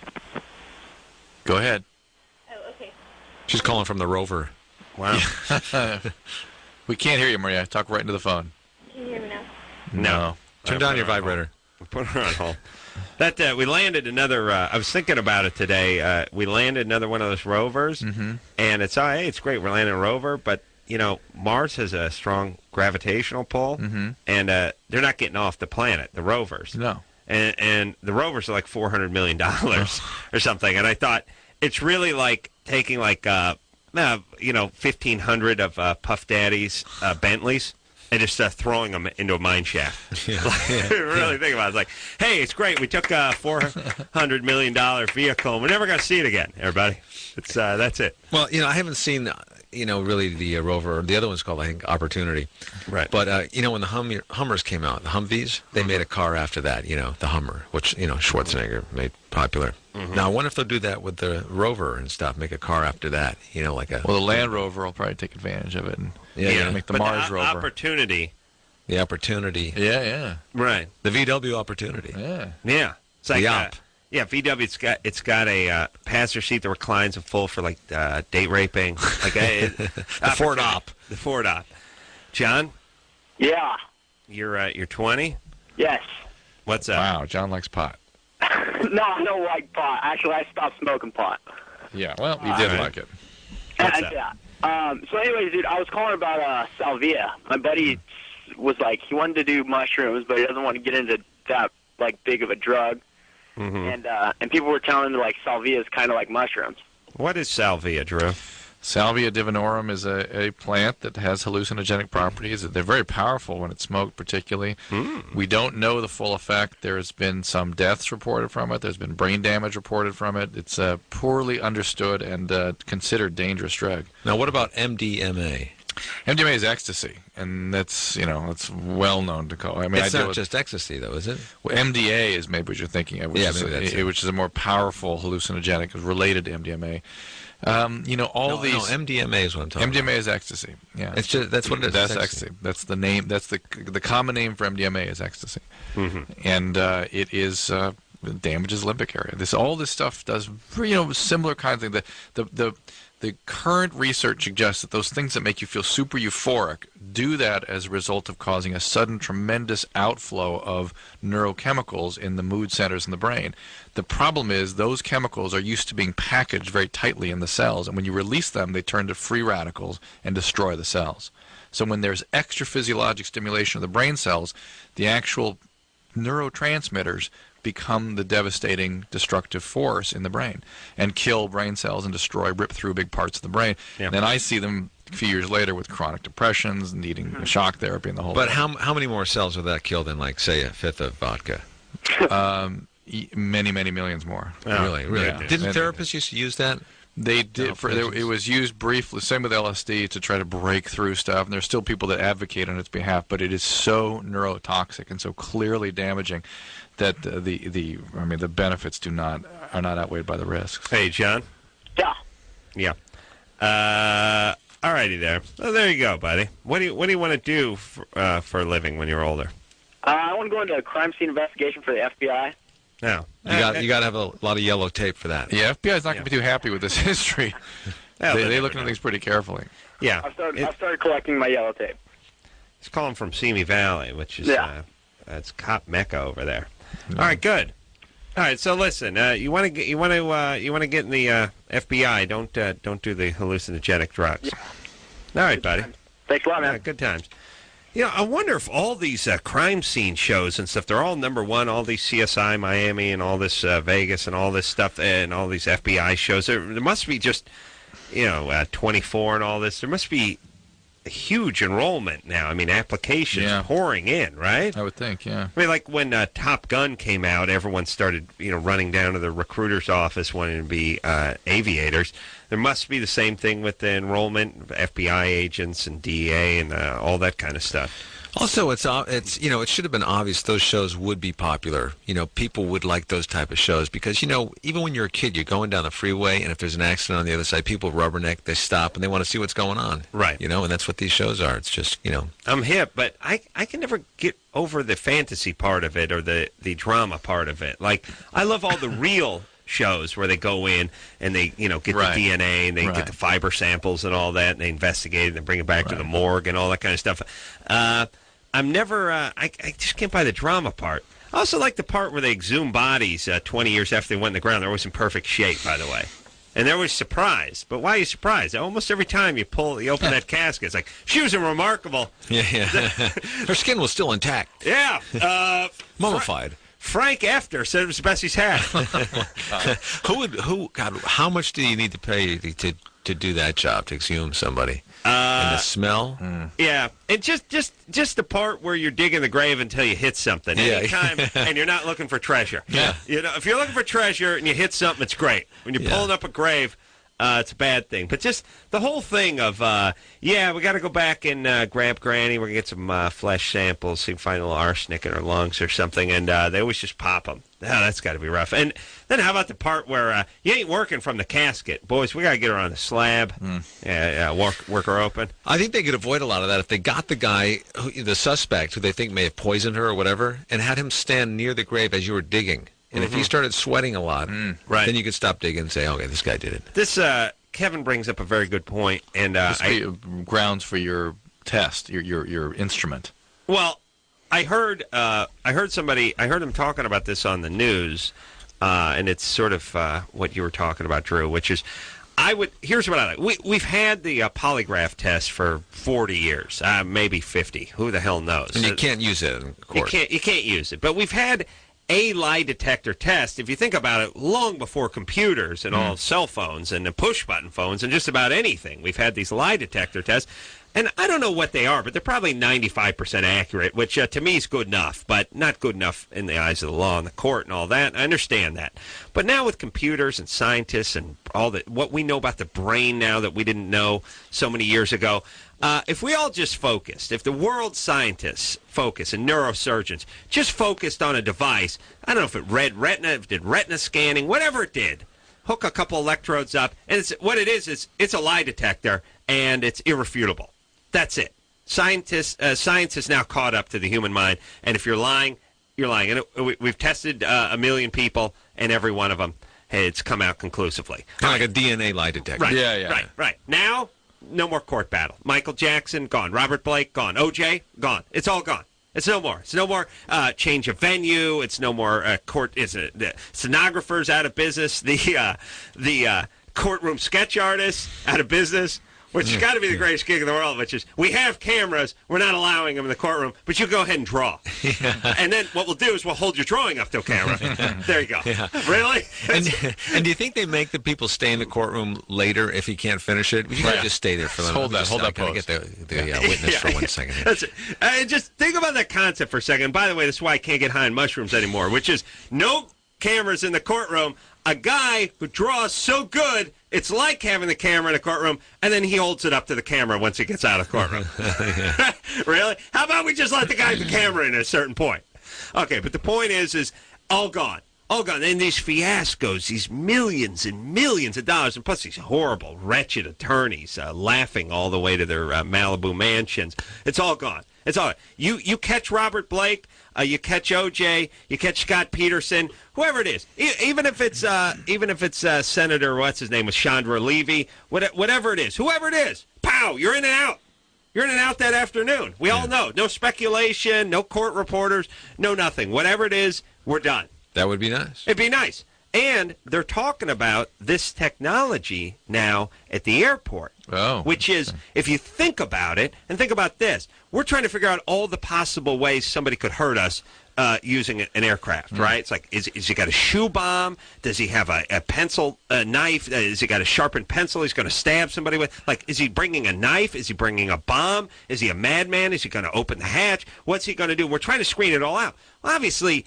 Go ahead. Oh, okay. She's calling from the Rover. Wow. We can't hear you, Maria. Talk right into the phone. Can you hear me now? No. Turn down your vibrator. Put her on hold. We landed another. I was thinking about it today. We landed another one of those rovers, and it's great. We're landing a rover, but Mars has a strong gravitational pull, and they're not getting off the planet. The rovers, no, and the rovers are like $400 million or something. And I thought it's really like taking 1,500 of Puff Daddy's Bentleys. And just throwing them into a mine shaft. Really think about it. It's like, hey, it's great. We took a $400 million vehicle, and we're never going to see it again, everybody. That's it. Well, I haven't seen, really the Rover. The other one's called, I think, Opportunity. Right. But, when the Hummers came out, the Humvees, they made a car after that, the Hummer, which, Schwarzenegger made popular. Now, I wonder if they'll do that with the Rover and stuff, make a car after that, like a... Well, the Land Rover will probably take advantage of it and make the but Mars the Rover. Opportunity. The Opportunity. Yeah. Right. The VW Opportunity. Yeah. It's like... The Op. VW, it's got a passenger seat that reclines and full for, date raping. The Ford Op. The Ford Op. John? Yeah. You're 20? Yes. What's that? Wow, John likes pot. No, I don't like pot. Actually, I stopped smoking pot. Yeah, well, you did like it. What's that? Yeah. So anyways, dude, I was calling about salvia. My buddy was like, he wanted to do mushrooms, but he doesn't want to get into that, like, big of a drug. Mm-hmm. And people were telling him that, like, salvia is kind of like mushrooms. What is salvia, Drew? Salvia divinorum is a plant that has hallucinogenic properties. They're very powerful when it's smoked, particularly. We don't know the full effect. There's been some deaths reported from it. There's been brain damage reported from it. It's a poorly understood and considered dangerous drug. Now, what about MDMA? MDMA is ecstasy, and that's it's well known to call. I mean, it's not just ecstasy, though, is it? Well, MDA is maybe what you're thinking of, which is a more powerful hallucinogenic, related to MDMA. MDMA is what I'm talking about. MDMA is ecstasy. Yeah, it's just that's what it is. That's ecstasy. That's the name. That's the common name for MDMA is ecstasy, and it is damages limbic area. All this stuff does similar kinds of things. The current research suggests that those things that make you feel super euphoric do that as a result of causing a sudden tremendous outflow of neurochemicals in the mood centers in the brain. The problem is those chemicals are used to being packaged very tightly in the cells, and when you release them, they turn to free radicals and destroy the cells. So when there's extra physiologic stimulation of the brain cells, the actual neurotransmitters become the devastating, destructive force in the brain and kill brain cells and rip through big parts of the brain. Yeah. And then I see them a few years later with chronic depressions, needing shock therapy and the whole But thing. how many more cells would that kill than, like, say, a fifth of vodka? Many, many millions more. Oh, really? Yeah. Didn't therapists used to use that? They did. It was used briefly, same with LSD, to try to break through stuff. And there's still people that advocate on its behalf, but it is so neurotoxic and so clearly damaging that the benefits are not outweighed by the risks. Hey, John. Yeah. All righty there. Well, there you go, buddy. What do you want to do for a living when you're older? I want to go into crime scene investigation for the FBI. No. You got to have a lot of yellow tape for that. Yeah, FBI is not going to be too happy with this history. They look at things pretty carefully. Yeah. I've started collecting my yellow tape. It's calling from Simi Valley, which is it's cop mecca over there. All right, good. All right, so listen, you want to get in the FBI. Don't do the hallucinogenic drugs. All right, buddy. Thanks a lot, man. Good times. I wonder if all these crime scene shows and stuff, they're all #1, all these CSI Miami and all this Vegas and all this stuff and all these FBI shows. There must be just, 24 and all this. There must be a huge enrollment now. I mean, applications pouring in, right? I would think, yeah. I mean, like when Top Gun came out, everyone started, running down to the recruiter's office wanting to be aviators. There must be the same thing with the enrollment, FBI agents and DEA and all that kind of stuff. Also, it's it should have been obvious those shows would be popular. People would like those type of shows because, even when you're a kid, you're going down the freeway, and if there's an accident on the other side, people rubberneck, they stop, and they want to see what's going on. Right. And that's what these shows are. It's just, I'm hip, but I can never get over the fantasy part of it or the drama part of it. Like, I love all the real shows where they go in and they, get the DNA and they get the fiber samples and all that, and they investigate it and bring it back to the morgue and all that kind of stuff. I'm never, I just can't buy the drama part. I also like the part where they exhume bodies 20 years after they went in the ground. They're always in perfect shape, by the way. And they're always surprised. But why are you surprised? Almost every time you open that casket, it's like, she was remarkable. Yeah. Her skin was still intact. Yeah. Mummified. Frank After said it was Bessie's hat. God, how much do you need to pay to do that job, to exhume somebody? And the smell? Yeah. And just the part where you're digging the grave until you hit something. Anytime, and you're not looking for treasure. Yeah. If you're looking for treasure and you hit something, it's great. When you're pulling up a grave, it's a bad thing. But just the whole thing of, we got to go back and grab Granny. We're going to get some flesh samples, so you can find a little arsenic in her lungs or something, and they always just pop them. Oh, that's got to be rough. And then how about the part where you ain't working from the casket? Boys, we got to get her on the slab. Work her open. I think they could avoid a lot of that if they got the guy, the suspect, who they think may have poisoned her or whatever, and had him stand near the grave as you were digging. And if he started sweating a lot, then you could stop digging and say, okay, this guy did it. This Kevin brings up a very good point. And grounds for your test, your instrument. Well, I heard him talking about this on the news, and it's sort of what you were talking about, Drew, which is, here's what I like. We've had the polygraph test for 40 years, maybe 50. Who the hell knows? And you can't use it in court. You can't use it. But we've had a lie detector test, if you think about it, long before computers and all cell phones and the push-button phones and just about anything. We've had these lie detector tests. And I don't know what they are, but they're probably 95% accurate, which to me is good enough, but not good enough in the eyes of the law and the court and all that. I understand that. But now with computers and scientists and all that, what we know about the brain now that we didn't know so many years ago, if we all just focused, if the world scientists focus and neurosurgeons just focused on a device, I don't know if it read retina, if it did retina scanning, whatever it did, hook a couple electrodes up, and what it is it's a lie detector, and it's irrefutable. That's it. Science is now caught up to the human mind, and if you're lying, you're lying. And we've tested 1 million people, and every one of them, it's come out conclusively. Kind of like a DNA lie detector. Right, Yeah. Right. Now, no more court battle. Michael Jackson, gone. Robert Blake, gone. OJ, gone. It's all gone. It's no more. It's no more change of venue. It's no more court. The stenographers out of business. The courtroom sketch artists out of business. Which has got to be the greatest gig in the world, which is, we have cameras, we're not allowing them in the courtroom, but you go ahead and draw. And then what we'll do is we'll hold your drawing up to a camera. There you go. Yeah. Really? And do you think they make the people stay in the courtroom later if he can't finish it? You got to just stay there for them. Hold that pose. Get the witness for 1 second. Here. That's it. Just think about that concept for a second. By the way, that's why I can't get high on mushrooms anymore, which is no cameras in the courtroom. A guy who draws so good, it's like having the camera in a courtroom, and then he holds it up to the camera once he gets out of the courtroom. Really? How about we just let the guy with the camera in at a certain point? Okay, but the point is all gone. All gone. And these fiascos, these millions and millions of dollars, and plus these horrible, wretched attorneys laughing all the way to their Malibu mansions. It's all gone. It's all. You catch Robert Blake, you catch OJ, you catch Scott Peterson, whoever it is. Even if it's Senator what's his name, with Chandra Levy, whatever it is, whoever it is, pow, you're in and out. You're in and out that afternoon. We all know. No speculation, no court reporters, no nothing. Whatever it is, we're done. That would be nice. It'd be nice. And they're talking about this technology now at the airport. Oh. Which is, if you think about it, and think about this, we're trying to figure out all the possible ways somebody could hurt us using an aircraft, right? It's like, is he got a shoe bomb? Does he have a pencil, a knife? Is he got a sharpened pencil he's going to stab somebody with? Like, is he bringing a knife? Is he bringing a bomb? Is he a madman? Is he going to open the hatch? What's he going to do? We're trying to screen it all out. Well, obviously,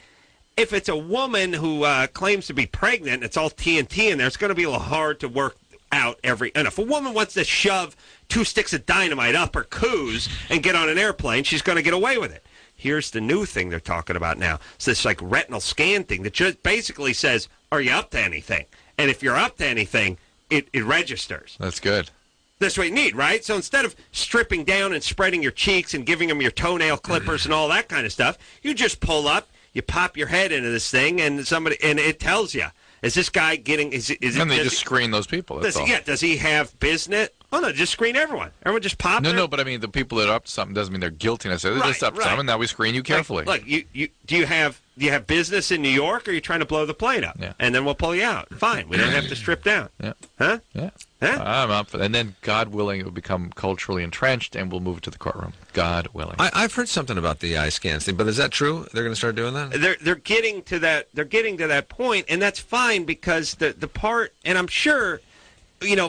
if it's a woman who claims to be pregnant, it's all TNT in there, it's going to be a little hard to work out and if a woman wants to shove 2 sticks of dynamite up her coos and get on an airplane, she's going to get away with it. Here's the new thing they're talking about now. It's this like retinal scan thing that just basically says, are you up to anything? And if you're up to anything, it registers. That's good. That's what you need, right? So instead of stripping down and spreading your cheeks and giving them your toenail clippers and all that kind of stuff, you just pull up, you pop your head into this thing, and it tells you. Is this guy getting? And they just screen those people. That's all. Yeah. Does he have business? Oh no, just screen everyone. Everyone just pop. No, but I mean the people that are up to something doesn't mean they're guilty. I say they're just up to something. Now we screen you carefully. Look, do you have business in New York, or are you trying to blow the plane up? Yeah. And then we'll pull you out. Fine, we don't have to strip down. Yeah. Huh? Yeah. Huh? I'm up for that. And then, God willing, it will become culturally entrenched, and we'll move it to the courtroom. God willing. I've heard something about the eye scans thing, but is that true? They're going to start doing that? They're getting to that. They're getting to that point, and that's fine because the part, and I'm sure,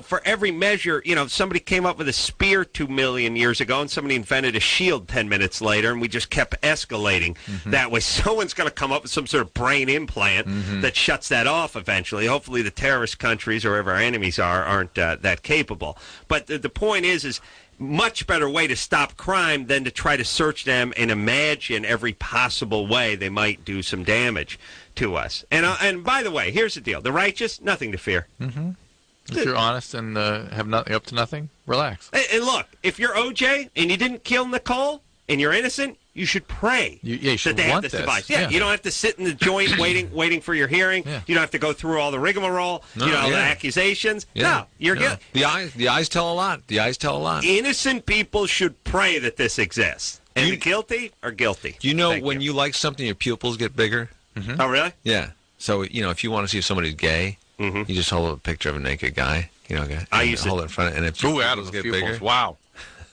for every measure, somebody came up with a spear 2 million years ago, and somebody invented a shield 10 minutes later, and we just kept escalating that way. Someone's going to come up with some sort of brain implant that shuts that off eventually. Hopefully the terrorist countries or wherever our enemies aren't that capable. But the point is much better way to stop crime than to try to search them and imagine every possible way they might do some damage to us. And by the way, here's the deal. The righteous, nothing to fear. Mm-hmm. If you're honest and have nothing up to nothing, relax. And look, if you're OJ and you didn't kill Nicole and you're innocent, you should pray you should that they have want this this. device. Yeah, you don't have to sit in the joint waiting for your hearing. Yeah. You don't have to go through all the rigmarole. The accusations. Yeah. No, you're good. The eyes tell a lot. The eyes tell a lot. Innocent people should pray that this exists. And guilty or guilty? Do you know when you like something, your pupils get bigger? Mm-hmm. Oh, really? Yeah. So, if you want to see if somebody's gay, you just hold up a picture of a naked guy. I used to hold it in front, and if pupils get bigger. Wow.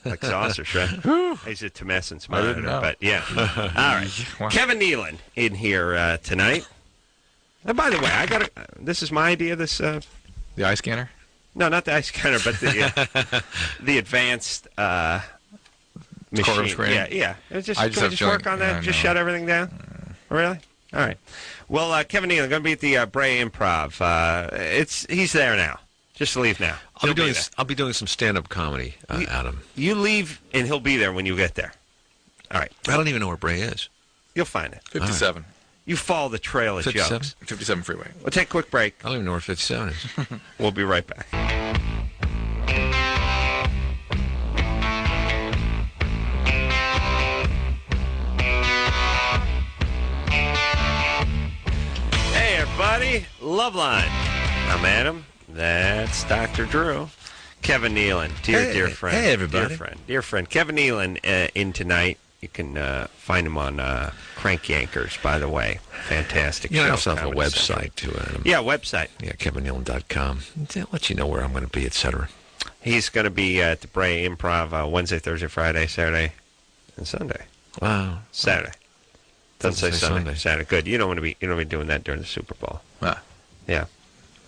Like saucers, right? I used a tumescence monitor, but yeah. All right. Wow. Kevin Nealon in here tonight. And by the way, this is my idea. This the eye scanner? No, not the eye scanner, but the advanced machine. Screen. Yeah. Can we just have work on that? Just shut everything down. Really? All right. Well, Kevin Nealon going to be at the Bray Improv. He's there now. Just leave now. I'll be doing some stand-up comedy, Adam. You leave, and he'll be there when you get there. All right. I don't even know where Bray is. You'll find it. 57. You follow the trail of 57? jokes. 57 freeway. We'll take a quick break. I don't even know where 57 is. We'll be right back. Hey, everybody. Loveline. I'm Adam. That's Dr. Drew. Kevin Nealon, dear friend. Hey, everybody. Dear friend. Kevin Nealon in tonight. You can find him on Crank Yankers, by the way. Fantastic show. I also have a Comedy website, Central. too, Adam. Yeah, website. Yeah, kevinnealon.com. It'll let you know where I'm going to be, etc. He's going to be at the Bray Improv Wednesday, Thursday, Friday, Saturday, and Sunday. Wow. Saturday. Doesn't say Sunday. Saturday. Good. You don't want to be doing that during the Super Bowl. Ah. Yeah.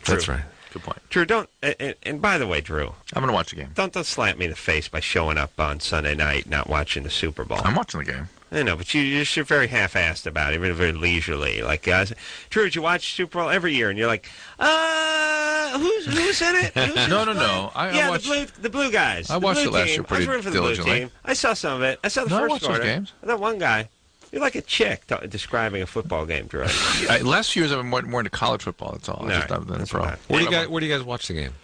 Drew. That's right. Good point. Drew, don't. And by the way, Drew, I'm going to watch the game. Don't slap me in the face by showing up on Sunday night not watching the Super Bowl. I'm watching the game. I know, but you're very half-assed about it, very leisurely. Like, Drew, did you watch Super Bowl every year? And you're like, who's in it? No. I watched, the blue guys. I watched it last year pretty I was rooting for the blue diligently. team. I saw some of it. I saw the I first watched those quarter. games. That one guy. You're like a chick describing a football game, Drew. Last few years I've been more into college football. That's all. No, I've been a pro. Where do you guys watch the game?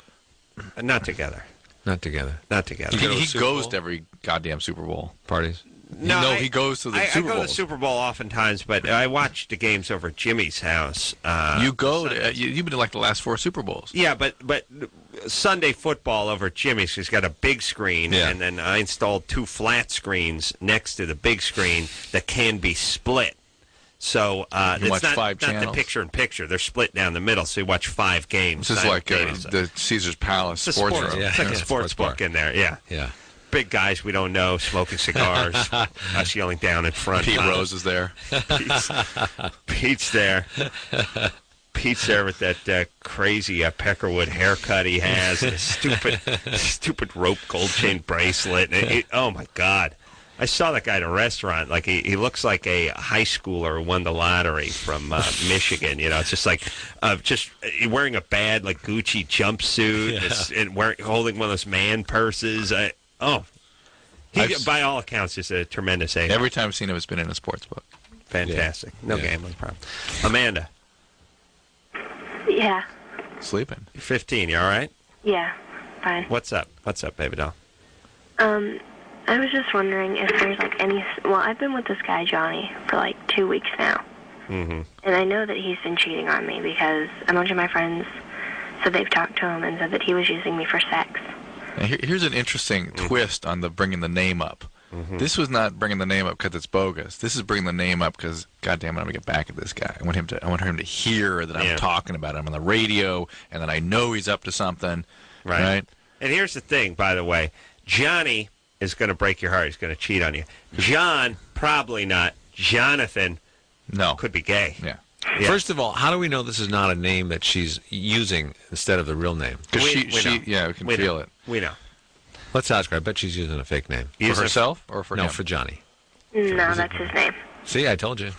Not together. Not together. He goes to every goddamn Super Bowl parties. No, he goes to the Super Bowl. I go to the Super Bowl oftentimes, but I watch the games over at Jimmy's house. You've been to like the last 4 Super Bowls. Yeah, but Sunday football over at Jimmy's. He's got a big screen, and then I installed 2 flat screens next to the big screen that can be split. So you watch it's five not channels. the picture-in-picture. They're split down the middle, so you watch 5 games. This is like the Caesar's Palace it's sports room. room. It's like a sports book in there. Yeah. Big guys we don't know smoking cigars. Us yelling down in front. Pete Rose is there. Pete's there. Pete's there with that crazy Peckerwood haircut he has, and a stupid rope gold chain bracelet. And oh my God! I saw that guy at a restaurant. Like he looks like a high schooler who won the lottery from Michigan. It's just like just wearing a bad like Gucci jumpsuit and holding one of those man purses. By all accounts, is a tremendous age. Every time I've seen him, it's been in a sports book. Fantastic. No gambling problem. Amanda. Yeah. Sleeping. You're 15. You all right? Yeah. Fine. What's up, baby doll? I was just wondering if there's like any. Well, I've been with this guy Johnny for like 2 weeks now, and I know that he's been cheating on me because a bunch of my friends said they've talked to him and said that he was using me for sex. Now, here's an interesting twist on the bringing the name up. This was not bringing the name up because it's bogus. This is bringing the name up because, goddamn it, I'm gonna get back at this guy. I want him to hear that I'm talking about him on the radio, and that I know he's up to something. Right. And here's the thing, by the way, Johnny is going to break your heart. He's going to cheat on you. John, probably not. Jonathan, could be gay. Yeah. First of all, how do we know this is not a name that she's using instead of the real name? Because we can feel it. We know. Let's ask her. I bet she's using a fake name. For herself or for him? No, for Johnny. No, that's his name. See, I told you.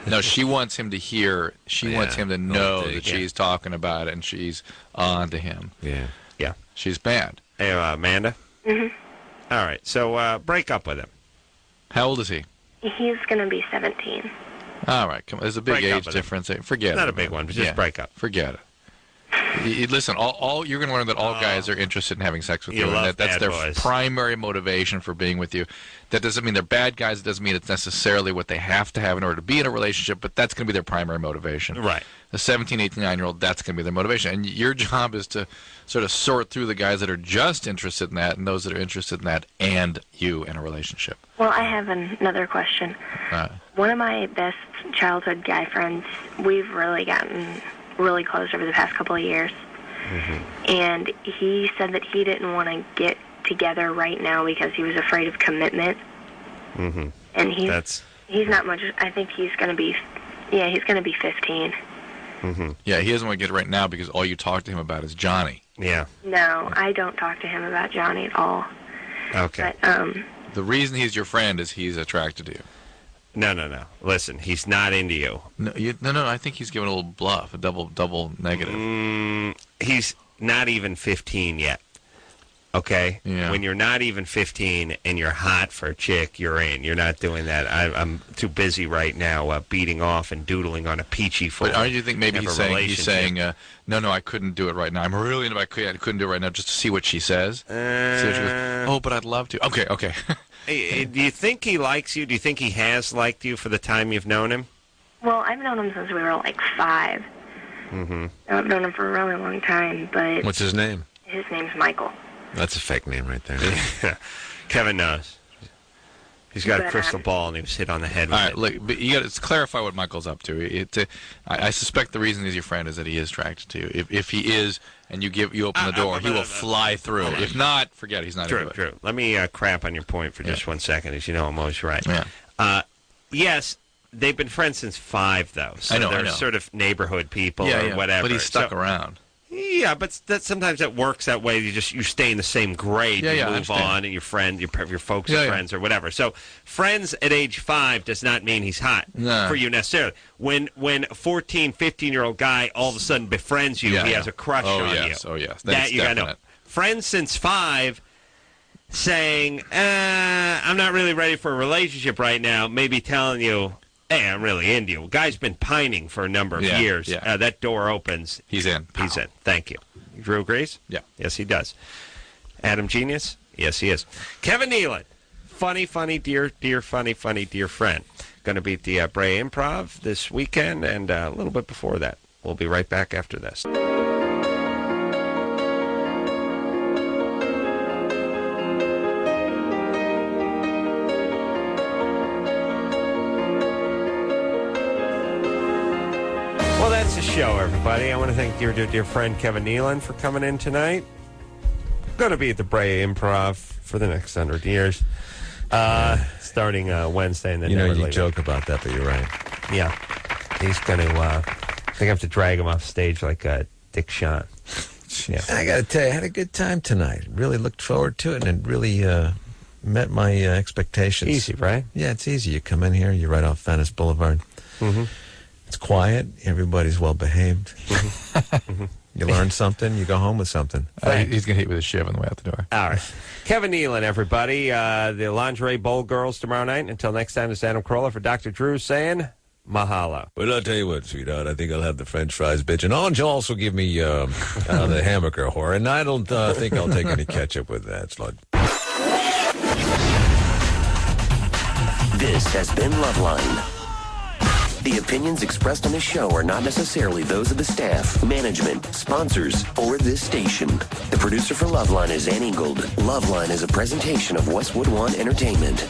No, she wants him to hear. She wants him to know that she's talking about it and she's on to him. Yeah. She's bad. Hey, Amanda? Mm-hmm. All right, so break up with him. How old is he? He's going to be 17. All right, come on. There's a big age difference. Forget it. Not a big one, but just break up. Forget it. Listen, all you're going to learn that all guys are interested in having sex with you, and that's their primary motivation for being with you. That doesn't mean they're bad guys. It doesn't mean it's necessarily what they have to have in order to be in a relationship, but that's going to be their primary motivation. Right. The 17, 18, 9-year-old, that's going to be their motivation. And your job is to sort of sort through the guys that are just interested in that and those that are interested in that and you in a relationship. Well, I have another question. One of my best childhood guy friends, we've really gotten really close over the past couple of years. And he said that he didn't want to get together right now because he was afraid of commitment. And he's not much. I think he's going to be 15. Yeah, he doesn't want to get it right now because all you talk to him about is Johnny. Yeah. No, I don't talk to him about Johnny at all. Okay. But, the reason he's your friend is he's attracted to you. No. Listen, he's not into you. No. I think he's giving a little bluff, a double negative. He's not even 15 yet. Okay? Yeah. When you're not even 15 and you're hot for a chick, you're in. You're not doing that. I'm too busy right now beating off and doodling on a peachy phone. But aren't you think maybe he's saying, no, I couldn't do it right now. I'm really into it. I couldn't do it right now just to see what she says. See what she goes, oh, but I'd love to. Okay. Do you think he likes you? Do you think he has liked you for the time you've known him? well, I've known him since we were like 5. I've known him for a really long time, but... What's his name? His name's Michael. That's a fake name right there. Kevin knows. He's got a crystal ball, and he was hit on the head with All right, it. look, but you got to clarify what Michael's up to. I suspect the reason he's your friend is that he is attracted to you. If he is, and you open the door, he will fly through. If not, forget it. He's not into it. True. Let me crap on your point for just 1 second. As you know, I'm always right. Yeah. Yes, they've been friends since 5, though. So I know. they're sort of neighborhood people or whatever. But he's stuck around. Yeah, but sometimes that works that way. You stay in the same grade. You move on, and your folks are friends or whatever. So friends at age 5 does not mean he's hot for you necessarily. When a 14, 15-year-old guy all of a sudden befriends you, he has a crush on you. Oh, yes. That you got to know. Friends since 5 saying, I'm not really ready for a relationship right now, maybe telling you, hey, I'm really into you. Guy's been pining for a number of years. Yeah. That door opens. He's in. He's in. Thank you. Drew agrees? Yeah. Yes, he does. Adam Genius? Yes, he is. Kevin Nealon. Funny, dear friend. Going to be at the Brea Improv this weekend and a little bit before that. We'll be right back after this. Well, that's the show, everybody. I want to thank dear friend Kevin Nealon for coming in tonight. Going to be at the Brea Improv for the next 100 years, starting Wednesday. And then you joke about that, but you're right. Yeah. He's going to, I think I have to drag him off stage like Dick Shawn. Yeah. I got to tell you, I had a good time tonight. Really looked forward to it, and it really met my expectations. Easy, right? Yeah, it's easy. You come in here, you're right off Venice Boulevard. Mm-hmm. It's quiet. Everybody's well behaved. You learn something. You go home with something. He's going to hit with a shiv on the way out the door. All right. Kevin Nealon, everybody. The Lingerie Bowl Girls tomorrow night. Until next time, it's Adam Carolla for Dr. Drew saying mahalo. Well, I'll tell you what, sweetheart. I think I'll have the French fries, bitch. And you'll also give me the hamburger whore. And I don't think I'll take any ketchup with that, slut. This has been Loveline. The opinions expressed on this show are not necessarily those of the staff, management, sponsors, or this station. The producer for Loveline is Ann Ingold. Loveline is a presentation of Westwood One Entertainment.